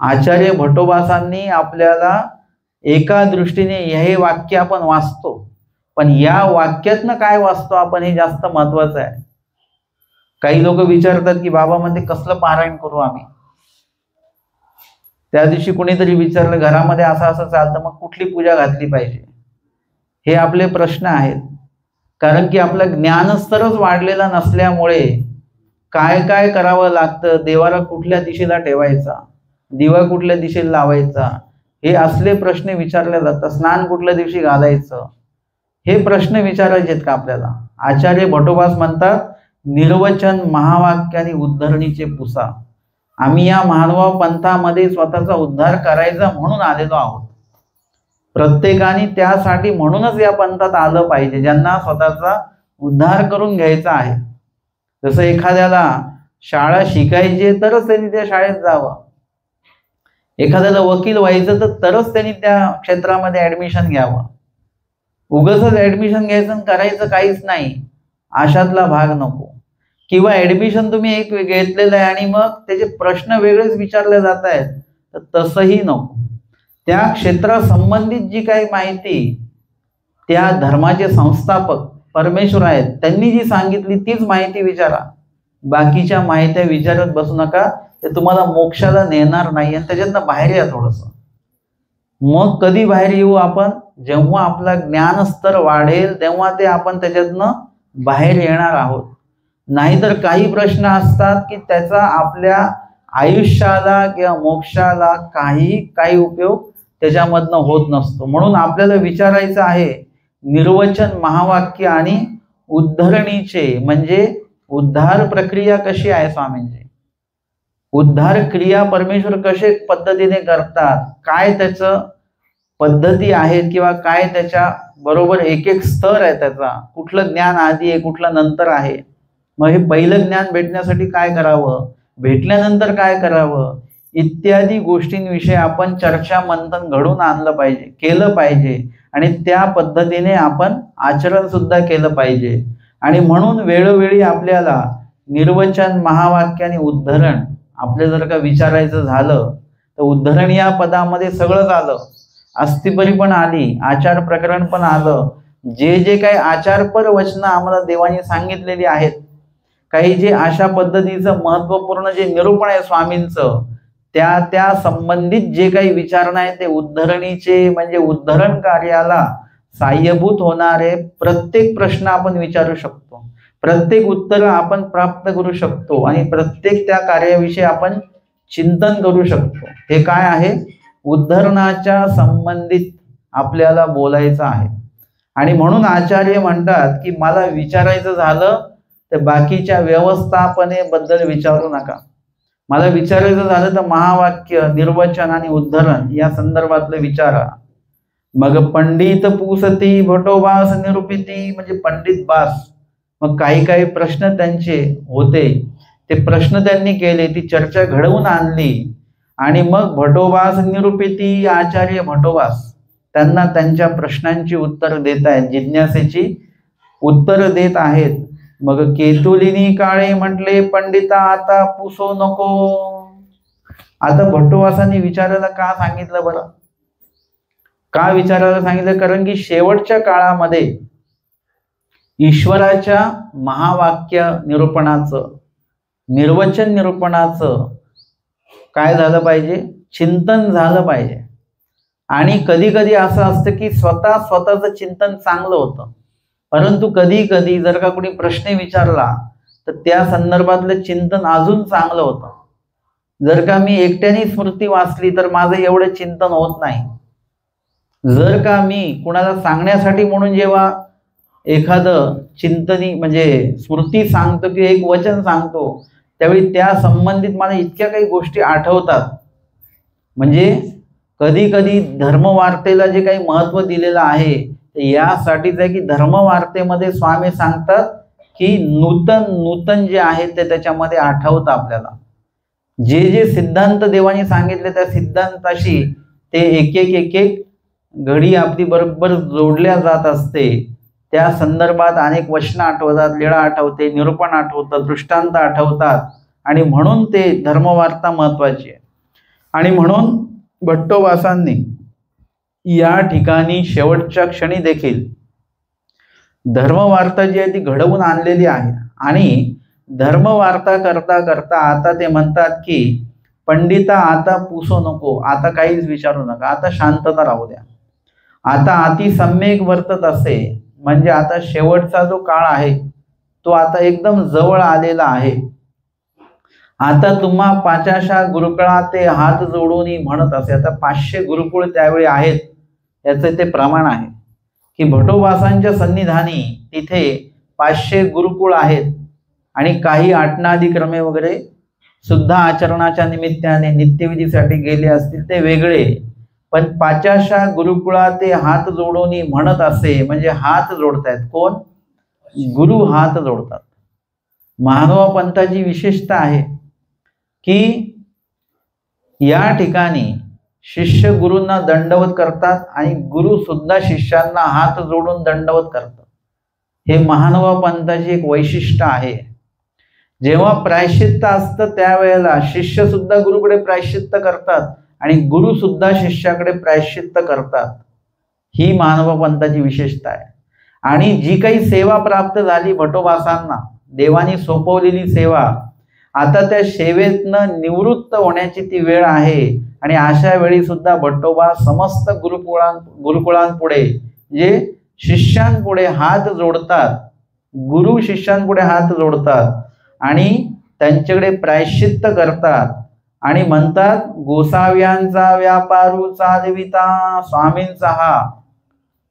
आचार्य भटोबासांनी आपल्याला एका दृष्टीने हे वाक्य आपण वाचतो, पण या वाक्यातनं काय वाचतो आपण हे जास्त महत्वाचं आहे. काही लोक विचारतात की बाबा म्हणते कसलं पारायण करू आम्ही. त्या दिवशी कोणीतरी विचारलं घरामध्ये असं असं चालतं, मग कुठली पूजा घातली पाहिजे. हे आपले प्रश्न आहेत, कारण की आपलं ज्ञानस्तरच वाढलेला नसल्यामुळे काय काय करावं लागतं, देवाला कुठल्या दिशेला ठेवायचा, दिवा कुठल्या दिशेला लावायचा, हे असले प्रश्न विचारले जातात. स्नान कुठल्या दिवशी घालायचं, हे प्रश्न विचारायचे आहेत का आपल्याला. आचार्य भटोबास म्हणतात निर्वचन महावाक्य आणि उद्धरणीचे पुसा. आम्ही या मानव पंथामध्ये स्वतःचा उद्धार करायचा म्हणून आलेलो आहोत. प्रत्येकाने त्यासाठी म्हणूनच या पंथात आलं पाहिजे, ज्यांना स्वतःचा उद्धार करून घ्यायचा आहे. जसं एखाद्याला शाळा शिकायची तरच त्यांनी त्या शाळेत जावं, एखाद्याला वकील व्हायचं तरच त्यांनी त्या क्षेत्रामध्ये ऍडमिशन घ्यावं. उगाचच ऍडमिशन घ्यायचं आणि करायचं काहीच नाही अशातला भाग नको. किंवा ऍडमिशन तुम्ही एक घेतलेलं आहे आणि मग त्याचे प्रश्न वेगळेच विचारले जात आहेत, तर तसंही नको. त्या क्षेत्रासंबंधित जी काही माहिती त्या धर्माचे संस्थापक परमेश्वर आहेत त्यांनी जी सांगितली तीच माहिती विचारा. बाकीच्या माहित्या विचारत बसू नका, ते तुम्हाला मोक्षाला नेणार नाही आणि त्याच्यातनं बाहेर या थोडंसं. मग कधी बाहेर येऊ आपण, जेव्हा आपला ज्ञानस्तर वाढेल तेव्हा ते आपण त्याच्यातनं बाहेर येणार आहोत. नाहीतर काही प्रश्न असतात की त्याचा आपल्या आयुष्याला किंवा मोक्षाला काही उपयोग त्याच्यामधनं होत नसतो. म्हणून आपल्याला विचारायचं आहे निर्वचन महावाक्य आणि उद्धरणीचे, म्हणजे उद्धार प्रक्रिया कशी आहे स्वामींची, उद्धार क्रिया परमेश्वर कसे पद्धतीने करतात, काय त्याचं पद्धती आहेत किंवा काय त्याच्या बरोबर एक एक स्तर आहे त्याचा, कुठलं ज्ञान आधी आहे कुठलं नंतर आहे. मग हे पहिलं ज्ञान भेटण्यासाठी काय करावं, भेटल्यानंतर काय करावं, इत्यादी गोष्टींविषयी आपण चर्चा मंथन घडून आणलं पाहिजे, केलं पाहिजे आणि त्या पद्धतीने आपण आचरण सुद्धा केलं पाहिजे. आणि म्हणून वेळोवेळी आपल्याला निर्वचन महावाक्य आणि उद्धरण आपले जर का विचारायचं झालं तर उद्धरण या पदामध्ये सगळंच आलं, अस्थिपरी पण आली, आचार प्रकरण पण आलं. जे जे काही आचारपर वचनं आम्हाला देवाने सांगितलेली आहेत, काही जे अशा पद्धतीचं महत्वपूर्ण जे निरूपण आहे स्वामींचं, त्या संबंधित जे काही विचारणा आहे ते उद्धरणीचे, म्हणजे उद्धरण कार्याला साह्यभूत होणारे प्रत्येक प्रश्न आपण विचारू शकतो, प्रत्येक उत्तर आपण प्राप्त करू शकतो आणि प्रत्येक त्या कार्याविषयी आपण चिंतन करू शकतो. हे काय आहे, उद्धरणाच्या संबंधित आपल्याला बोलायचं आहे. आणि म्हणून आचार्य म्हणतात की मला विचारायचं झालं तर बाकीच्या व्यवस्थापनेबद्दल विचारू नका, मला विचारायचं झालं तर महावाक्य निर्वचन आणि उद्धरण या संदर्भातलं विचारा. मग पंडित पुसती भटोबास निरूपिती, म्हणजे पंडित बास. मग काही प्रश्न त्यांचे होते, ते प्रश्न त्यांनी केले, ती चर्चा घडवून आणली आणि मग भटोबास निरूपिती, आचार्य भटोबास त्यांना त्यांच्या प्रश्नांची उत्तर देत आहेत, जिज्ञासेची उत्तर देत आहेत. मग केतुलिनी काळे म्हटले, पंडिता आता पुसो नको. आता भट्टोबासांनी विचारायला का सांगितलं बरं? का विचारायला सांगितलं? कारण की शेवटच्या काळामध्ये ईश्वराच्या महावाक्य निरूपणाचं, निर्वचन निरूपणाचं काय झालं पाहिजे? चिंतन झालं पाहिजे. आणि कधी कधी असं असतं की स्वतःचं चिंतन चांगलं होतं, परंतु कधी कधी जर का कोणी प्रश्न विचारला तर त्या संदर्भातलं चिंतन अजून चांगलं होतं. जर का मी एकट्याने स्मृती वाचली तर माझं एवढं चिंतन होत नाही. जर का मी कुणाला सांगण्यासाठी म्हणून जेव्हा एखादं चिंतनी म्हणजे स्मृती सांगतो किंवा एक वचन सांगतो, त्यावेळी त्या संबंधित मला इतक्या काही गोष्टी आठवतात. म्हणजे कधी कधी धर्मवार्तेला जे काही महत्व दिलेलं आहे ते यासाठीच आहे की धर्मवार्तेमध्ये स्वामी सांगतात की नूतन जे आहे ते त्याच्यामध्ये आठवतं आपल्याला. जे जे सिद्धांत देवाने सांगितले त्या सिद्धांताशी ते एक घडी आपली बरोबर जोडल्या जात असते. त्या संदर्भात अनेक वचनं आठवतात, लीळा आठवते, निरूपण आठवतं, दृष्टांत आठवतात आणि म्हणून ते धर्मवार्ता महत्वाची आहे. आणि म्हणून भट्टोबासांनी या ठिकाणी शेवटच्या क्षणी देखील धर्मवार्ता जी आहे ती घडवून आणलेली आहे. आणि धर्मवार्ता करता करता आता ते म्हणतात की पंडिता आता पुसू नको, आता काहीच विचारू नका, आता शांतता राहू द्या. आता अति सम्यक वर्तत असे, म्हणजे आता शेवटचा जो काळ आहे तो आता एकदम जवळ आलेला आहे. आता तुम्हा 500 गुरुकुळा ते हात जोडून म्हणत असे. आता 500 गुरुकुळ त्यावेळी आहेत, याचं ते प्रमाण आहे की भटोबासांच्या सन्निधानी तिथे 500 गुरुकुळ आहेत. आणि काही आटनादिक्रमे वगैरे सुद्धा आचरणाच्या निमित्ताने नित्यविधीसाठी गेले असतील ते वेगळे, पण 500 गुरुकुळा ते हात जोडून म्हणत असे, म्हणजे हात जोडतायत. कोण? गुरु हात जोडतात. महानुभाव पंथाची विशेषता आहे की या ठिकाणी शिष्य गुरूंना दंडवत करतात आणि गुरु सुद्धा शिष्यांना हात जोडून दंडवत करतात. हे महानुभाव पंथाची एक वैशिष्ट्य आहे. जेव्हा प्रायश्चित्त असतं त्यावेळेला शिष्य सुद्धा गुरुकडे प्रायश्चित्त करतात आणि गुरु सुद्धा शिष्याकडे प्रायश्चित्त करतात. ही महानुभाव पंथाची विशेषता आहे. आणि जी काही सेवा प्राप्त झाली भटोबासांना, देवानी सोपवलेली सेवा, आता त्या सेवेतनं निवृत्त होण्याची ती वेळ आहे. आणि अशा वेळी सुद्धा भट्टोबा समस्त गुरुकुळांपुढे जे शिष्यांपुढे हात जोडतात, गुरु शिष्यांपुढे हात जोडतात आणि त्यांच्याकडे प्रायश्चित्त करतात आणि म्हणतात, गोसाव्यांचा व्यापारू चालविता. स्वामींचा हा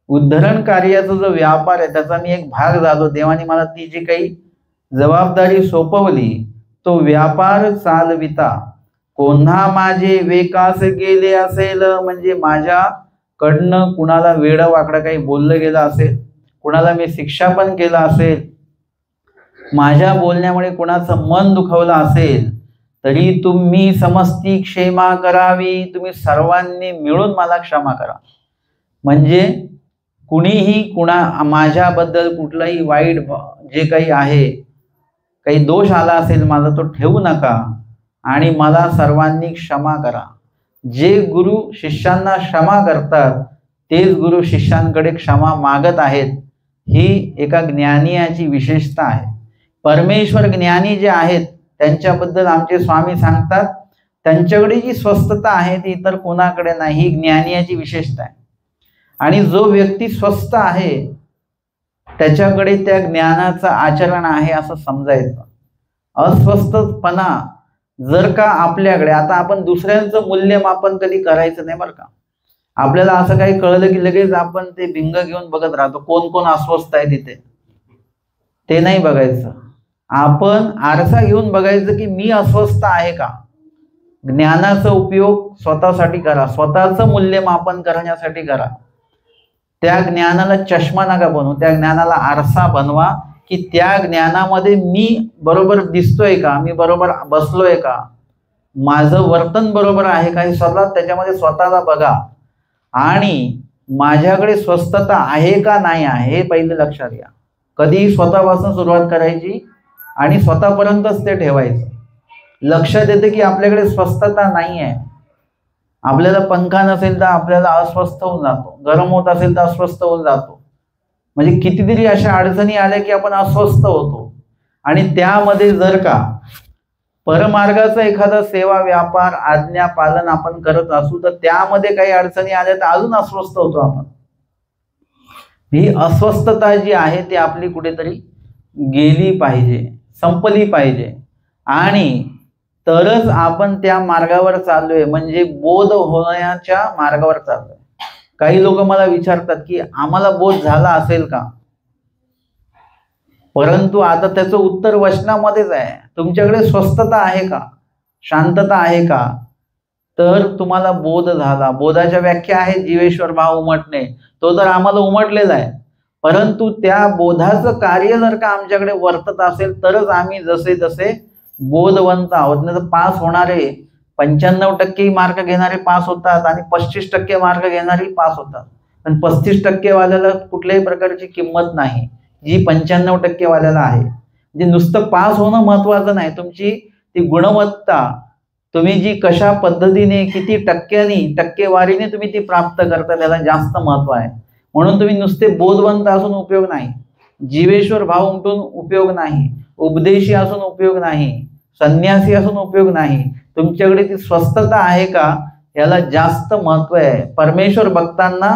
उद्धरण कार्याचा जो व्यापार आहे त्याचा मी एक भाग झालो. देवाने मला ती जी काही जबाबदारी सोपवली तो व्यापार चालविता. कोण्हा माझे वेकास गेले असेल, म्हणजे माझ्याकडनं कुणाला वेडं वाकडं काही बोललं गेलं असेल, कुणाला मी शिक्षा पण केला असेल, माझ्या बोलण्यामुळे कुणाचं मन दुखवलं असेल, तरी तुम्ही समस्ती क्षेमा करावी. तुम्ही सर्वांनी मिळून मला क्षमा करा. म्हणजे कुणीही माझ्याबद्दल कुठलाही वाईट जे काही आहे, काही दोष आला असेल माझा तो ठेवू नका आणि मला सर्वांनी क्षमा करा. जे गुरु शिष्यांना क्षमा करतात तेच गुरु शिष्यांकडे क्षमा मागत आहेत. ही एका ज्ञानियाची विशेषता आहे. परमेश्वर ज्ञानी जे आहेत त्यांच्याबद्दल आमचे स्वामी सांगतात, त्यांच्याकडे जी स्वस्थता आहे ती इतर कोणाकडे नाही. ही ज्ञानियाची विशेषता आहे. आणि जो व्यक्ती स्वस्थ आहे त्याच्याकडे त्या ज्ञानाचं आचरण आहे असं समजायचं. अस्वस्थपणा जर का आपल्याकडे, आता आपण दुसऱ्यांचं मूल्यमापन कधी करायचं नाही बरं का. आपल्याला असं काही कळलं की लगेच आपण ते भिंग घेऊन बघत राहतो कोण कोण अस्वस्थ आहे तिथे. ते नाही बघायचं. आपण आरसा घेऊन बघायचं की मी अस्वस्थ आहे का. ज्ञानाचा उपयोग स्वतःसाठी करा, स्वतःचं मूल्यमापन करण्यासाठी करा. त्या ज्ञानाला चष्मा नका बनवू, त्या ज्ञानाला आरसा बनवा की त्या ज्ञानामध्ये मी बरोबर दिसतोय का, मी बरोबर बसलोय का, माझं वर्तन बरोबर आहे का हे स्वतः त्याच्यामध्ये स्वतःला बघा आणि माझ्याकडे स्वस्थता आहे का नाही आहे हे पहिले लक्षात घ्या. कधीही स्वतःपासून सुरुवात करायची आणि स्वतःपर्यंतच ते ठेवायचं. लक्षात येते की आपल्याकडे स्वस्थता नाही आहे. आपल्याला पंखा नसेल तर आपल्याला अस्वस्थ होऊन जातो, गरम होत असेल तर अस्वस्थ होऊन जातो. म्हणजे कितीतरी अशा अडचणी आल्या की आपण अस्वस्थ होतो. आणि त्यामध्ये जर का परमार्गाचा एखादा सेवा व्यापार आज्ञा पालन आपण करत असू तर त्यामध्ये काही अडचणी आल्या तर अजून अस्वस्थ होतो आपण. ही अस्वस्थता जी आहे ती आपली कुठेतरी गेली पाहिजे, संपली पाहिजे आणि तरच आपण त्या मार्गावर चाललोय, म्हणजे बोध होण्याच्या मार्गावर चाललोय. काही लोक मला विचारतात की आम्हाला बोध झाला असेल का, परंतु आता त्याचं उत्तर वचनामध्येच आहे. तुमच्याकडे स्वस्थता आहे का, शांतता आहे का, तर तुम्हाला बोध झाला. बोधाच्या व्याख्या आहे जीवेश्वर भाव उमटणे. तो तर आम्हाला उमटलेला आहे, परंतु त्या बोधाचं कार्य जर का आमच्याकडे वर्तत असेल तरच आम्ही जसे जसे बोधवंत आहोत. नाही तर पास होणारे 95% मार्क घेणारे पास होतात आणि 35% मार्क घेणारे पास होतात. पण 35% वाल्याला कुठल्याही प्रकारची किंमत नाही जी 95% वाल्याला आहे. म्हणजे नुसतं पास होणं महत्वाचं नाही, तुमची ती गुणवत्ता, तुम्ही जी कशा पद्धतीने किती टक्क्यांनी टक्केवारीने तुम्ही ती प्राप्त करता त्याला जास्त महत्व आहे. म्हणून तुम्ही नुसते बोधवंत असून उपयोग नाही, जीवेश्वर भाव उमटून उपयोग नाही, उपदेशी असून उपयोग नाही, संन्यासी असून उपयोग नाही. तुमच्याकडे ती स्वस्थता आहे का याला जास्त महत्व आहे. परमेश्वर भक्तांना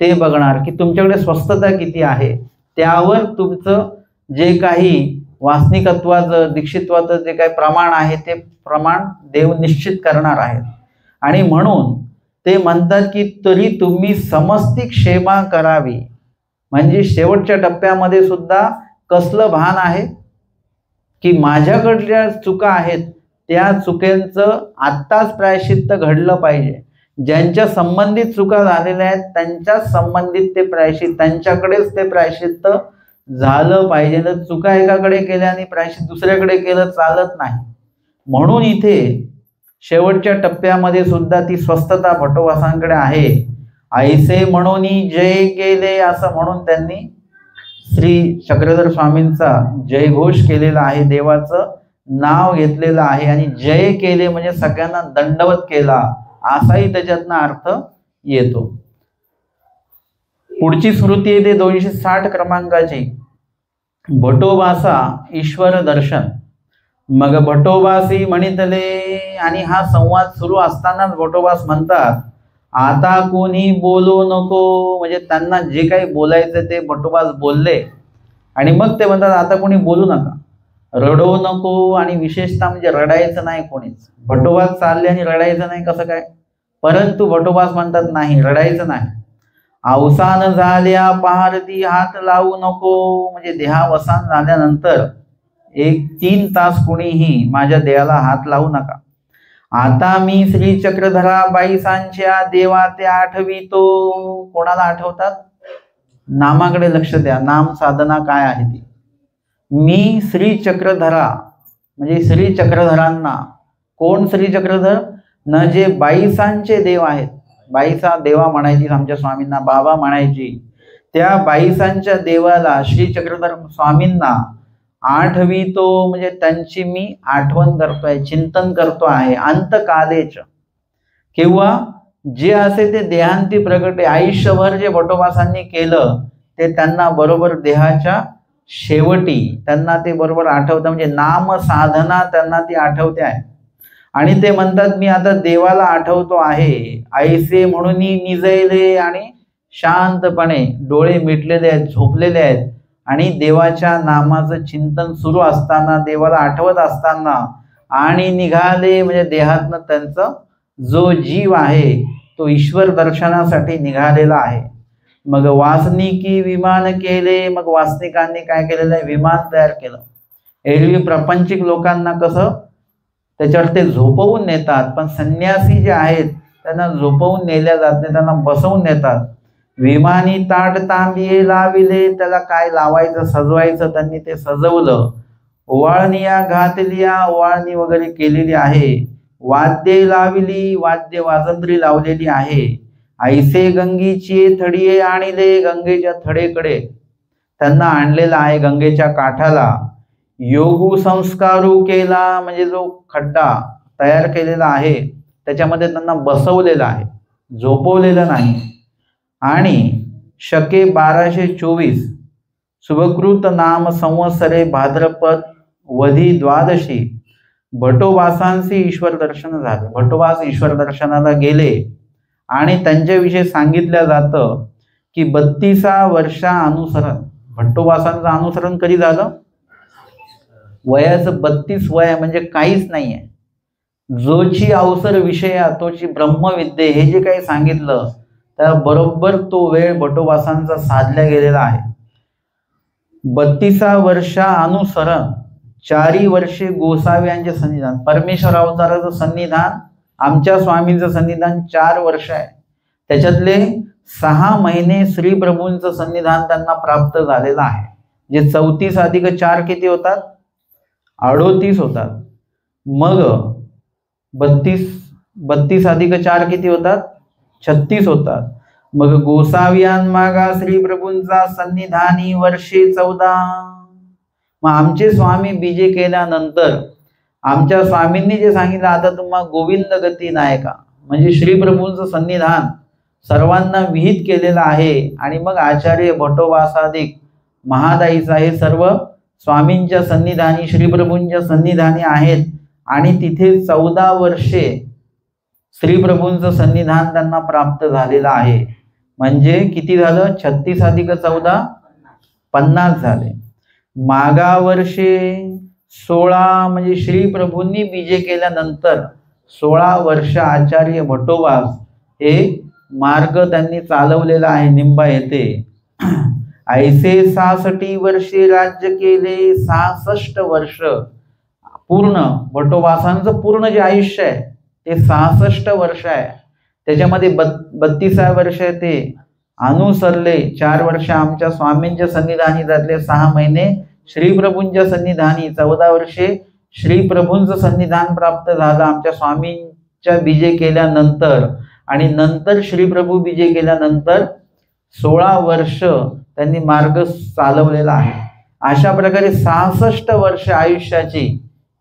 ते बघणार की तुमच्याकडे स्वस्थता किती आहे. त्यावर तुमचं जे काही वासनिकत्वाचं दीक्षित्वाचं जे काही प्रमाण आहे ते प्रमाण देव निश्चित करणार आहेत. आणि म्हणून ते म्हणतात की तरी तुम्ही समस्ती क्षेमा करावी. म्हणजे शेवटच्या टप्प्यामध्ये सुद्धा कसलं भान आहे की माझ्याकडल्या चुका आहेत त्या चुकांचं आत्ताच प्रायश्चित्त घडलं पाहिजे. ज्यांच्या संबंधित चुका झालेल्या आहेत त्यांच्या संबंधित ते प्रायश्चित्त, त्यांच्याकडेच ते प्रायश्चित्त झालं पाहिजे. तर चुका एकाकडे केल्या आणि प्रायश्चित्त दुसऱ्याकडे केलं चालत नाही. म्हणून इथे शेवटच्या टप्प्यामध्ये सुद्धा ती स्वस्थता भटोबासांकडे आहे. ऐसे म्हणून जय केले असं म्हणून त्यांनी श्री चक्रधर स्वामींचा जयघोष केलेला आहे, देवाचं नाव घेतलेलं आहे. आणि जय केले म्हणजे सगळ्यांना दंडवत केला असाही त्याच्यातनं अर्थ येतो. पुढची स्मृती येते 260 क्रमांकाची. भटोबासा ईश्वर दर्शन. मग भटोबासी म्हणितले. आणि हा संवाद सुरू असतानाच भटोबास म्हणतात आता कोणी बोलू नको. म्हणजे त्यांना जे काही बोलायचं ते भटोबास बोलले आणि मग ते म्हणतात आता कोणी बोलू नका, रडू नको. आणि विशेषतः म्हणजे रडायचं नाही कोणीच. भटोबास चालले आणि रडायचं नाही कसं काय, परंतु भटोबास म्हणतात नाही रडायचं नाही. अवसान झाल्या पहारती हात लावू नको. म्हणजे देहावसान झाल्यानंतर 3 तास कोणीही माझ्या देहाला हात लावू नका. आता मी श्री चक्रधरा बाईसांच्या देवा ते आठवितो. कोणाला आठवतात? नामाकडे लक्ष द्या. नाम साधना काय आहे ती. मी श्री चक्रधरा म्हणजे श्री चक्रधरांना. कोण श्री चक्रधर? न जे बाईसांचे देव आहेत. बाईसा देवा म्हणायची आमच्या स्वामींना, बाबा म्हणायची. त्या बाईसांच्या देवाला श्री चक्रधर स्वामींना आठवितो म्हणजे त्यांची मी आठवण करतोय, चिंतन करतो आहे. अंतकालेच किंवा जे असे ते देहांती प्रगटे आयुष्यभर जे भटोबासांनी केलं ते त्यांना बरोबर देहाच्या शेवटी त्यांना ते बरोबर आठवतं. म्हणजे नाम साधना त्यांना ती आठवते आहे. आणि ते म्हणतात मी आता देवाला आठवतो आहे. ऐसे म्हणून निजैले. आणि शांतपणे डोळे मिटलेले आहेत, झोपलेले आहेत आणि देवाच्या नामाचं चिंतन सुरू असताना, देवाला आठवत असताना आणि निघाले म्हणजे देहातनं त्यांचा जो जीव आहे तो ईश्वर दर्शनासाठी निघालेला आहे. मग वासनिकी विमान केले. मग वासनिकांनी काय केलेलं आहे? विमान तयार केलं. एरवी प्रापंचिक लोकांना कसं त्याच्यावर ते झोपवून नेतात, पण संन्यासी जे आहेत त्यांना झोपवून नेल्या जात नाही, त्यांना बसवून नेतात. विमानी ताट तांबिये लाविले. त्याला काय लावायचं सजवायचं त्यांनी ते सजवलं. ओवाळणीया घातलिया. ओवाळणी वगैरे केलेली आहे. वाद्ये लावली, वाद्य वाजंत्री लावलेली आहे. ऐसे गंगीची थडिये आणले, गंगेच्या थडेकडे त्यांना आणलेला आहे, गंगेच्या काठाला. योगू संस्कारू केला, म्हणजे जो खड्डा तयार केलेला आहे त्याच्यामध्ये त्यांना बसवलेलं आहे, झोपवलेलं नाही. आणि शके 1224 शुभकृत नाम संवत्सरे भाद्रपद वधी द्वादशी भटोबासांशी ईश्वर दर्शन झाले. भटोबास ईश्वर दर्शनाला गेले आणि त्यांच्याविषयी सांगितलं जातं की 32 वर्षा अनुसरण. भट्टोबासांचं अनुसरण कधी झालं? वयाचं 32 वय म्हणजे काहीच नाहीये. जोची अवसर विषय तोची ब्रह्मविद्ये, हे जे काही सांगितलं त्या बरोबर तो वेळ भट्टोबासांचा साधल्या गेलेला आहे. 32 वर्षा अनुसरण, 4 वर्षे गोसावी यांचे सन्निधान. परमेश्वर अवताराचं सन्निधान, आमच्या स्वामींचं सन्निधान 4 वर्ष आहे. त्याच्यातले 6 महिने श्री प्रभूंचं सन्निधान त्यांना प्राप्त झालेलं आहे. जे 34 अधिक 4 किती होतात? 38 होतात. मग 32 अधिक 4 किती होतात? 36 होतात. मग गोसावियान मागा श्री प्रभूंचा सन्निधानी वर्षे 14. मग आमचे स्वामी बीजे केल्यानंतर आमच्या स्वामींनी जे सांगितलं, आता तुम्हा गोविंद गती नायका, म्हणजे श्री प्रभूंचं सन्निधान सर्वांना विहित केलेलं आहे. आणि मग आचार्य भट्टोबासादिक महादाईचा हे सर्व स्वामींच्या सन्निधानी, श्रीप्रभूंच्या सन्निधानी आहेत. आणि तिथे 14 वर्षे श्रीप्रभूंचं सन्निधान त्यांना प्राप्त झालेलं आहे. म्हणजे किती झालं? 36 अधिक 14 50 झाले. मागा वर्षे 16, म्हणजे श्रीप्रभूंनी बीजे केल्यानंतर 16 वर्ष आचार्य भट्टोबास हे मार्ग त्यांनी चालवलेला आहे निंबा येथे. ऐसे 66 वर्षे राज्य केले. 66 वर्ष पूर्ण भट्टोबासांचं पूर्ण जे आयुष्य आहे ते 66 वर्ष आहे. त्याच्यामध्ये 32 वर्ष ते अनुसरले, 4 वर्ष आमच्या स्वामींच्या सन्निधानी, त्यातले 6 महिने श्रीप्रभूंच्या सन्निधानी, 14 वर्षे श्रीप्रभूंचं सन्निधान प्राप्त झालं आमच्या स्वामींच्या बीजे केल्यानंतर. आणि नंतर श्रीप्रभू बीजे केल्यानंतर 16 वर्ष त्यांनी मार्ग चालवलेला आहे. अशा प्रकारे 66 वर्ष आयुष्याची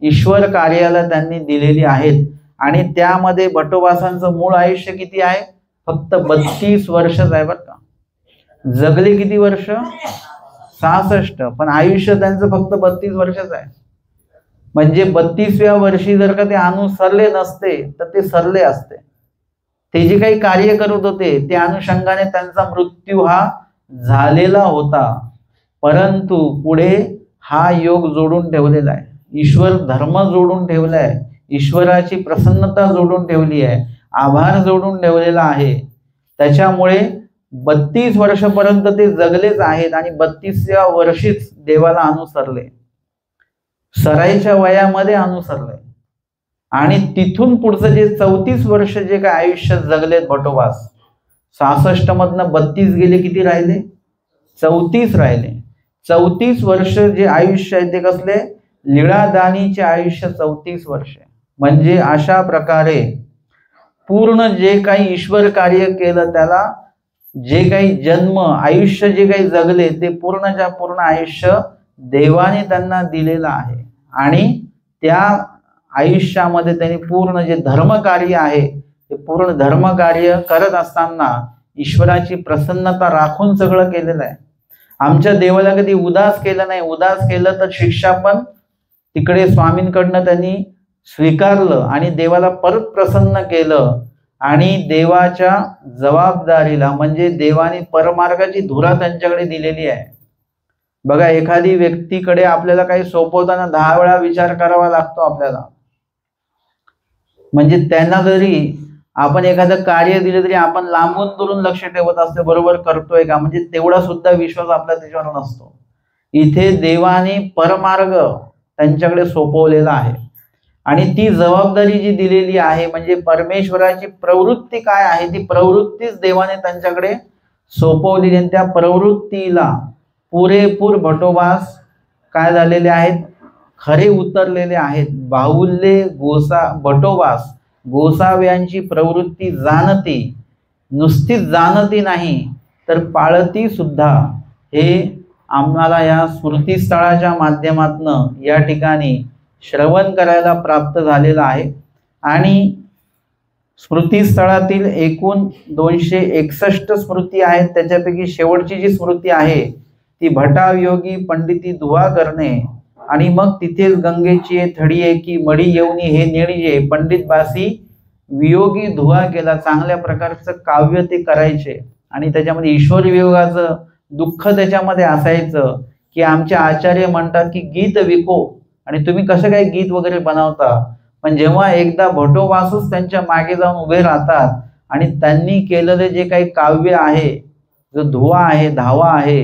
ईश्वर कार्याला त्यांनी दिलेली आहेत. आणि त्यामध्ये भट्टोबासांचं मूळ आयुष्य किती आहे? फक्त 32 वर्षच आहे बरं का. जगले किती वर्ष? 66, पण आयुष्य त्यांचं फक्त 32 वर्षच आहे. म्हणजे 32व्या वर्षी जर का ते अनुसरले नसते तर ते सरले असते. ते जे काही कार्य करत होते त्या अनुषंगाने त्यांचा मृत्यू हा झालेला होता. परंतु पुढे हा योग जोडून ठेवलेला आहे, ईश्वर धर्म जोडून ठेवला आहे, ईश्वराची प्रसन्नता जोडून ठेवली आहे, आभार जोडून ठेवलेला आहे. त्याच्यामुळे 32 वर्षापर्यंत ते जगलेच आहेत. आणि 32व्या वर्षीच देवाला अनुसरले, सराईच्या वयामध्ये अनुसरले. आणि तिथून पुढचं जे 34 वर्ष जे काय आयुष्य जगलेत भट्टोबास, 66 मधनं 32 गेले, किती राहिले? 34 राहिले. 34 वर्ष जे आयुष्य आहे ते कसले? लीळादानीचे आयुष्य 34 वर्ष. म्हणजे अशा प्रकारे पूर्ण जे काही ईश्वर कार्य केलं, त्याला जे काही जन्म आयुष्य जे काही जगले ते पूर्णच्या पूर्ण आयुष्य देवाने त्यांना दिलेलं आहे. आणि त्या आयुष्यामध्ये त्यांनी पूर्ण जे धर्मकार्य आहे ते पूर्ण धर्मकार्य करत असताना ईश्वराची प्रसन्नता राखून सगळं केलेलं आहे. आमच्या देवाला कधी उदास केलं नाही. उदास केलं तर शिक्षा पण तिकडे स्वामींकडनं त्यांनी स्वीकारलं आणि देवाला परत प्रसन्न केलं. आणि देवाच्या जबाबदारीला, म्हणजे देवाने परमार्गाची धुरा त्यांच्याकडे दिलेली आहे. बघा, एखादी व्यक्तीकडे आपल्याला काही सोपवताना 10 वेळा विचार करावा लागतो आपल्याला. म्हणजे त्यांना जरी आपण एखादं कार्य दिलं तरी आपण लांबून दुरून लक्ष ठेवत असतो, बरोबर करतोय का, म्हणजे तेवढा सुद्धा विश्वास आपला त्याच्यावर नसतो. इथे देवाने परमार्ग त्यांच्याकडे सोपवलेला आहे. आणि ती जबाबदारी जी दिलेली आहे, म्हणजे परमेश्वराची प्रवृत्ती काय आहे ती प्रवृत्तीच देवाने त्यांच्याकडे सोपवलेली. आणि त्या प्रवृत्तीला पुरेपूर भट्टोबास काय झालेले आहेत? खरे उतरलेले आहेत. बाहुल्ये बटोबास गोसाव्यांची प्रवृत्ती जाणती, नुसतीच जाणती नाही तर पाळती सुद्धा. हे आम्हाला या स्मृतीस्थळाच्या माध्यमातून या ठिकाणी श्रवण करायला प्राप्त झालेलं आहे. आणि स्मृतीस्थळातील एकूण 261 स्मृती आहेत. त्याच्यापैकी शेवटची जी स्मृती आहे ती भटावियोगी पंडिती दुवा करणे आणि मग तिथेच गंगेची थडिये की मडी येऊनी हे नेणीजे पंडित बासी वियोगी धुवा केला. चांगल्या प्रकारचं काव्य ते करायचे आणि त्याच्यामध्ये ईश्वर वियोगाचं दुःख त्याच्यामध्ये असायचं की आमचे आचार्य म्हणतात की गीत विको आणि तुम्ही कसं काय गीत वगैरे बनवता. पण जेव्हा एकदा भटोबासच त्यांच्या मागे जाऊन उभे राहतात आणि त्यांनी केलेले जे काही काव्य आहे, जो धुवा आहे, धावा आहे,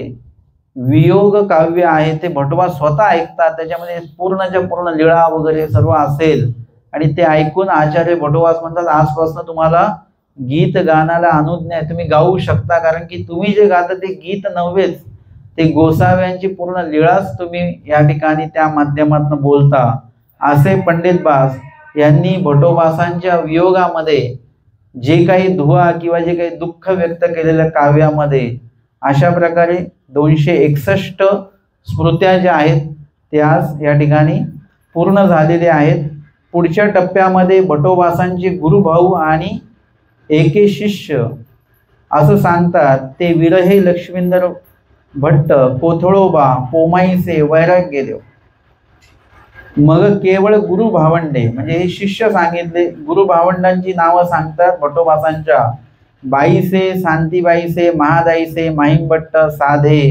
वियोग काव्य आहे, ते भटोबा स्वतः ऐकतात. त्याच्यामध्ये पूर्णच्या पूर्ण लीळा वगैरे सर्व असेल आणि ते ऐकून आचार्य भटोबास म्हणतात आजपासून तुम्हाला गीत गाण्याला अनुज्ञा आहे, तुम्ही गाऊ शकता. कारण की तुम्ही जे गाता ते गीत नव्हेच, ते गोसाव्यांची पूर्ण लीळाच तुम्ही या ठिकाणी त्या माध्यमातून बोलता. असे पंडित बास यांनी भटोबासांच्या वियोगामध्ये जे काही धुवा किंवा जे काही दुःख व्यक्त केलेल्या काव्यामध्ये अशा प्रकारे 261 स्मृत्या ज्या आहेत ते आज या ठिकाणी पूर्ण झालेले आहेत. पुढच्या टप्प्यामध्ये भटोबासांचे गुरुभाऊ आणि एके शिष्य असं सांगतात ते विरहे लक्ष्मींदर भट्ट कोथळोबा पोमाईचे वैराग्य देव. मग केवळ गुरु भावंडे म्हणजे हे शिष्य सांगितले. गुरु भावंडांची नावं सांगतात भटोबासांच्या. बाईसे, शांतीबाईसे, महादाईसे, माहिमभट्ट, साधे,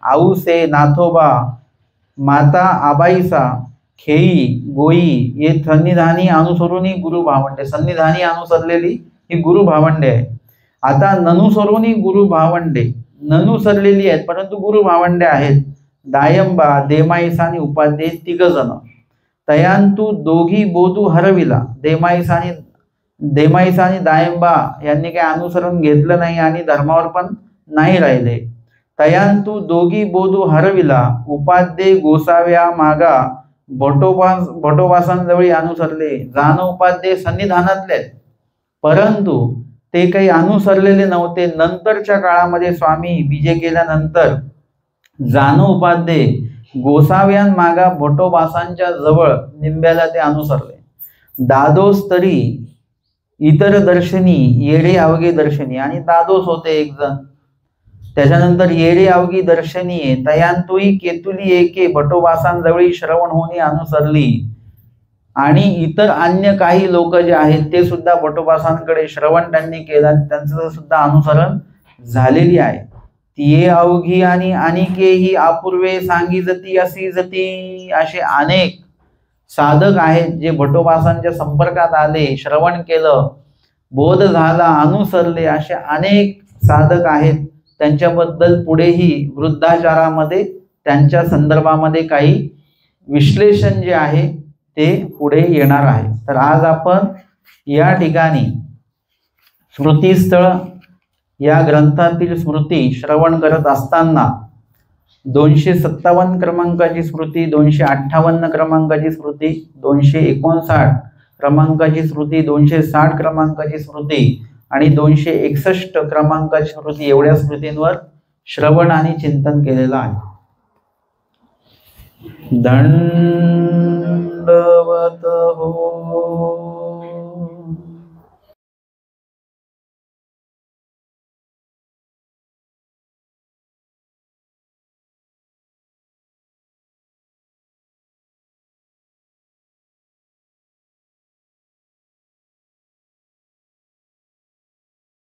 आऊसे, नाथोबा, माता आबाईसा, खेई, गोई हे सन्निधानी अनुसरुनी गुरु भावंडे. सन्निधानी अनुसरलेली ही गुरु भावंडे आहे. आता ननुसरुनी गुरु भावंडे ननुसरलेली आहेत परंतु गुरु भावंडे आहेत. दायंबा, देमाईसा आणि उपाध्ये 3 जण. तयांतू दोघी बोधू हरविला. देमाईसा आणि दायंबा यांनी काही अनुसरण घेतलं नाही आणि धर्मावर पण नाही राहिले. तयांतू दोघी बोधू हरविला. उपाध्ये गोसाव्या मागा भटोबासांजवळी अनुसरले. जाण उपाध्ये सन्निधानातले परंतु ते काही अनुसरलेले नव्हते. नंतरच्या काळामध्ये स्वामी विजय केल्यानंतर जाण उपाध्ये गोसाव्यांमागा भटोबासांच्या जवळ निंब्याला ते अनुसरले. दादोस तरी इतर दर्शनी येडे अवघे दर्शनी आणि दादोस होते एक जण. त्याच्यानंतर येडे अवघी दर्शनी तयांतुई केतुली एके भटोबासांजवळी श्रवण होणी अनुसरली. आणि इतर अन्य काही लोक जे आहेत ते सुद्धा भटोबासांकडे श्रवण त्यांनी केलं, त्यांचं सुद्धा अनुसरण झालेली आहे. तिये अवघी आणि अनिकेही अपूर्वे सांगिजती असी जती. असे अनेक साधक आहेत जे भटोबासांच्या संपर्कात आले, श्रवण केलं, बोध झाला, अनुसरले. असे अनेक साधक आहेत. त्यांच्याबद्दल पुढेही वृद्धाचारामध्ये त्यांच्या संदर्भामध्ये काही विश्लेषण जे आहे ते पुढे येणार आहे. तर आज आपण या ठिकाणी स्मृतीस्थळ या ग्रंथातील स्मृती श्रवण करत असताना 257 क्रमांकाची स्मृती, 258 क्रमांकाची स्मृती, 259 क्रमांकाची स्मृती, 260 क्रमांकाची स्मृती आणि 261 क्रमांकाची स्मृती एवढ्या स्मृतींवर श्रवण आणि चिंतन केलेलं आहे. दंडवत हो.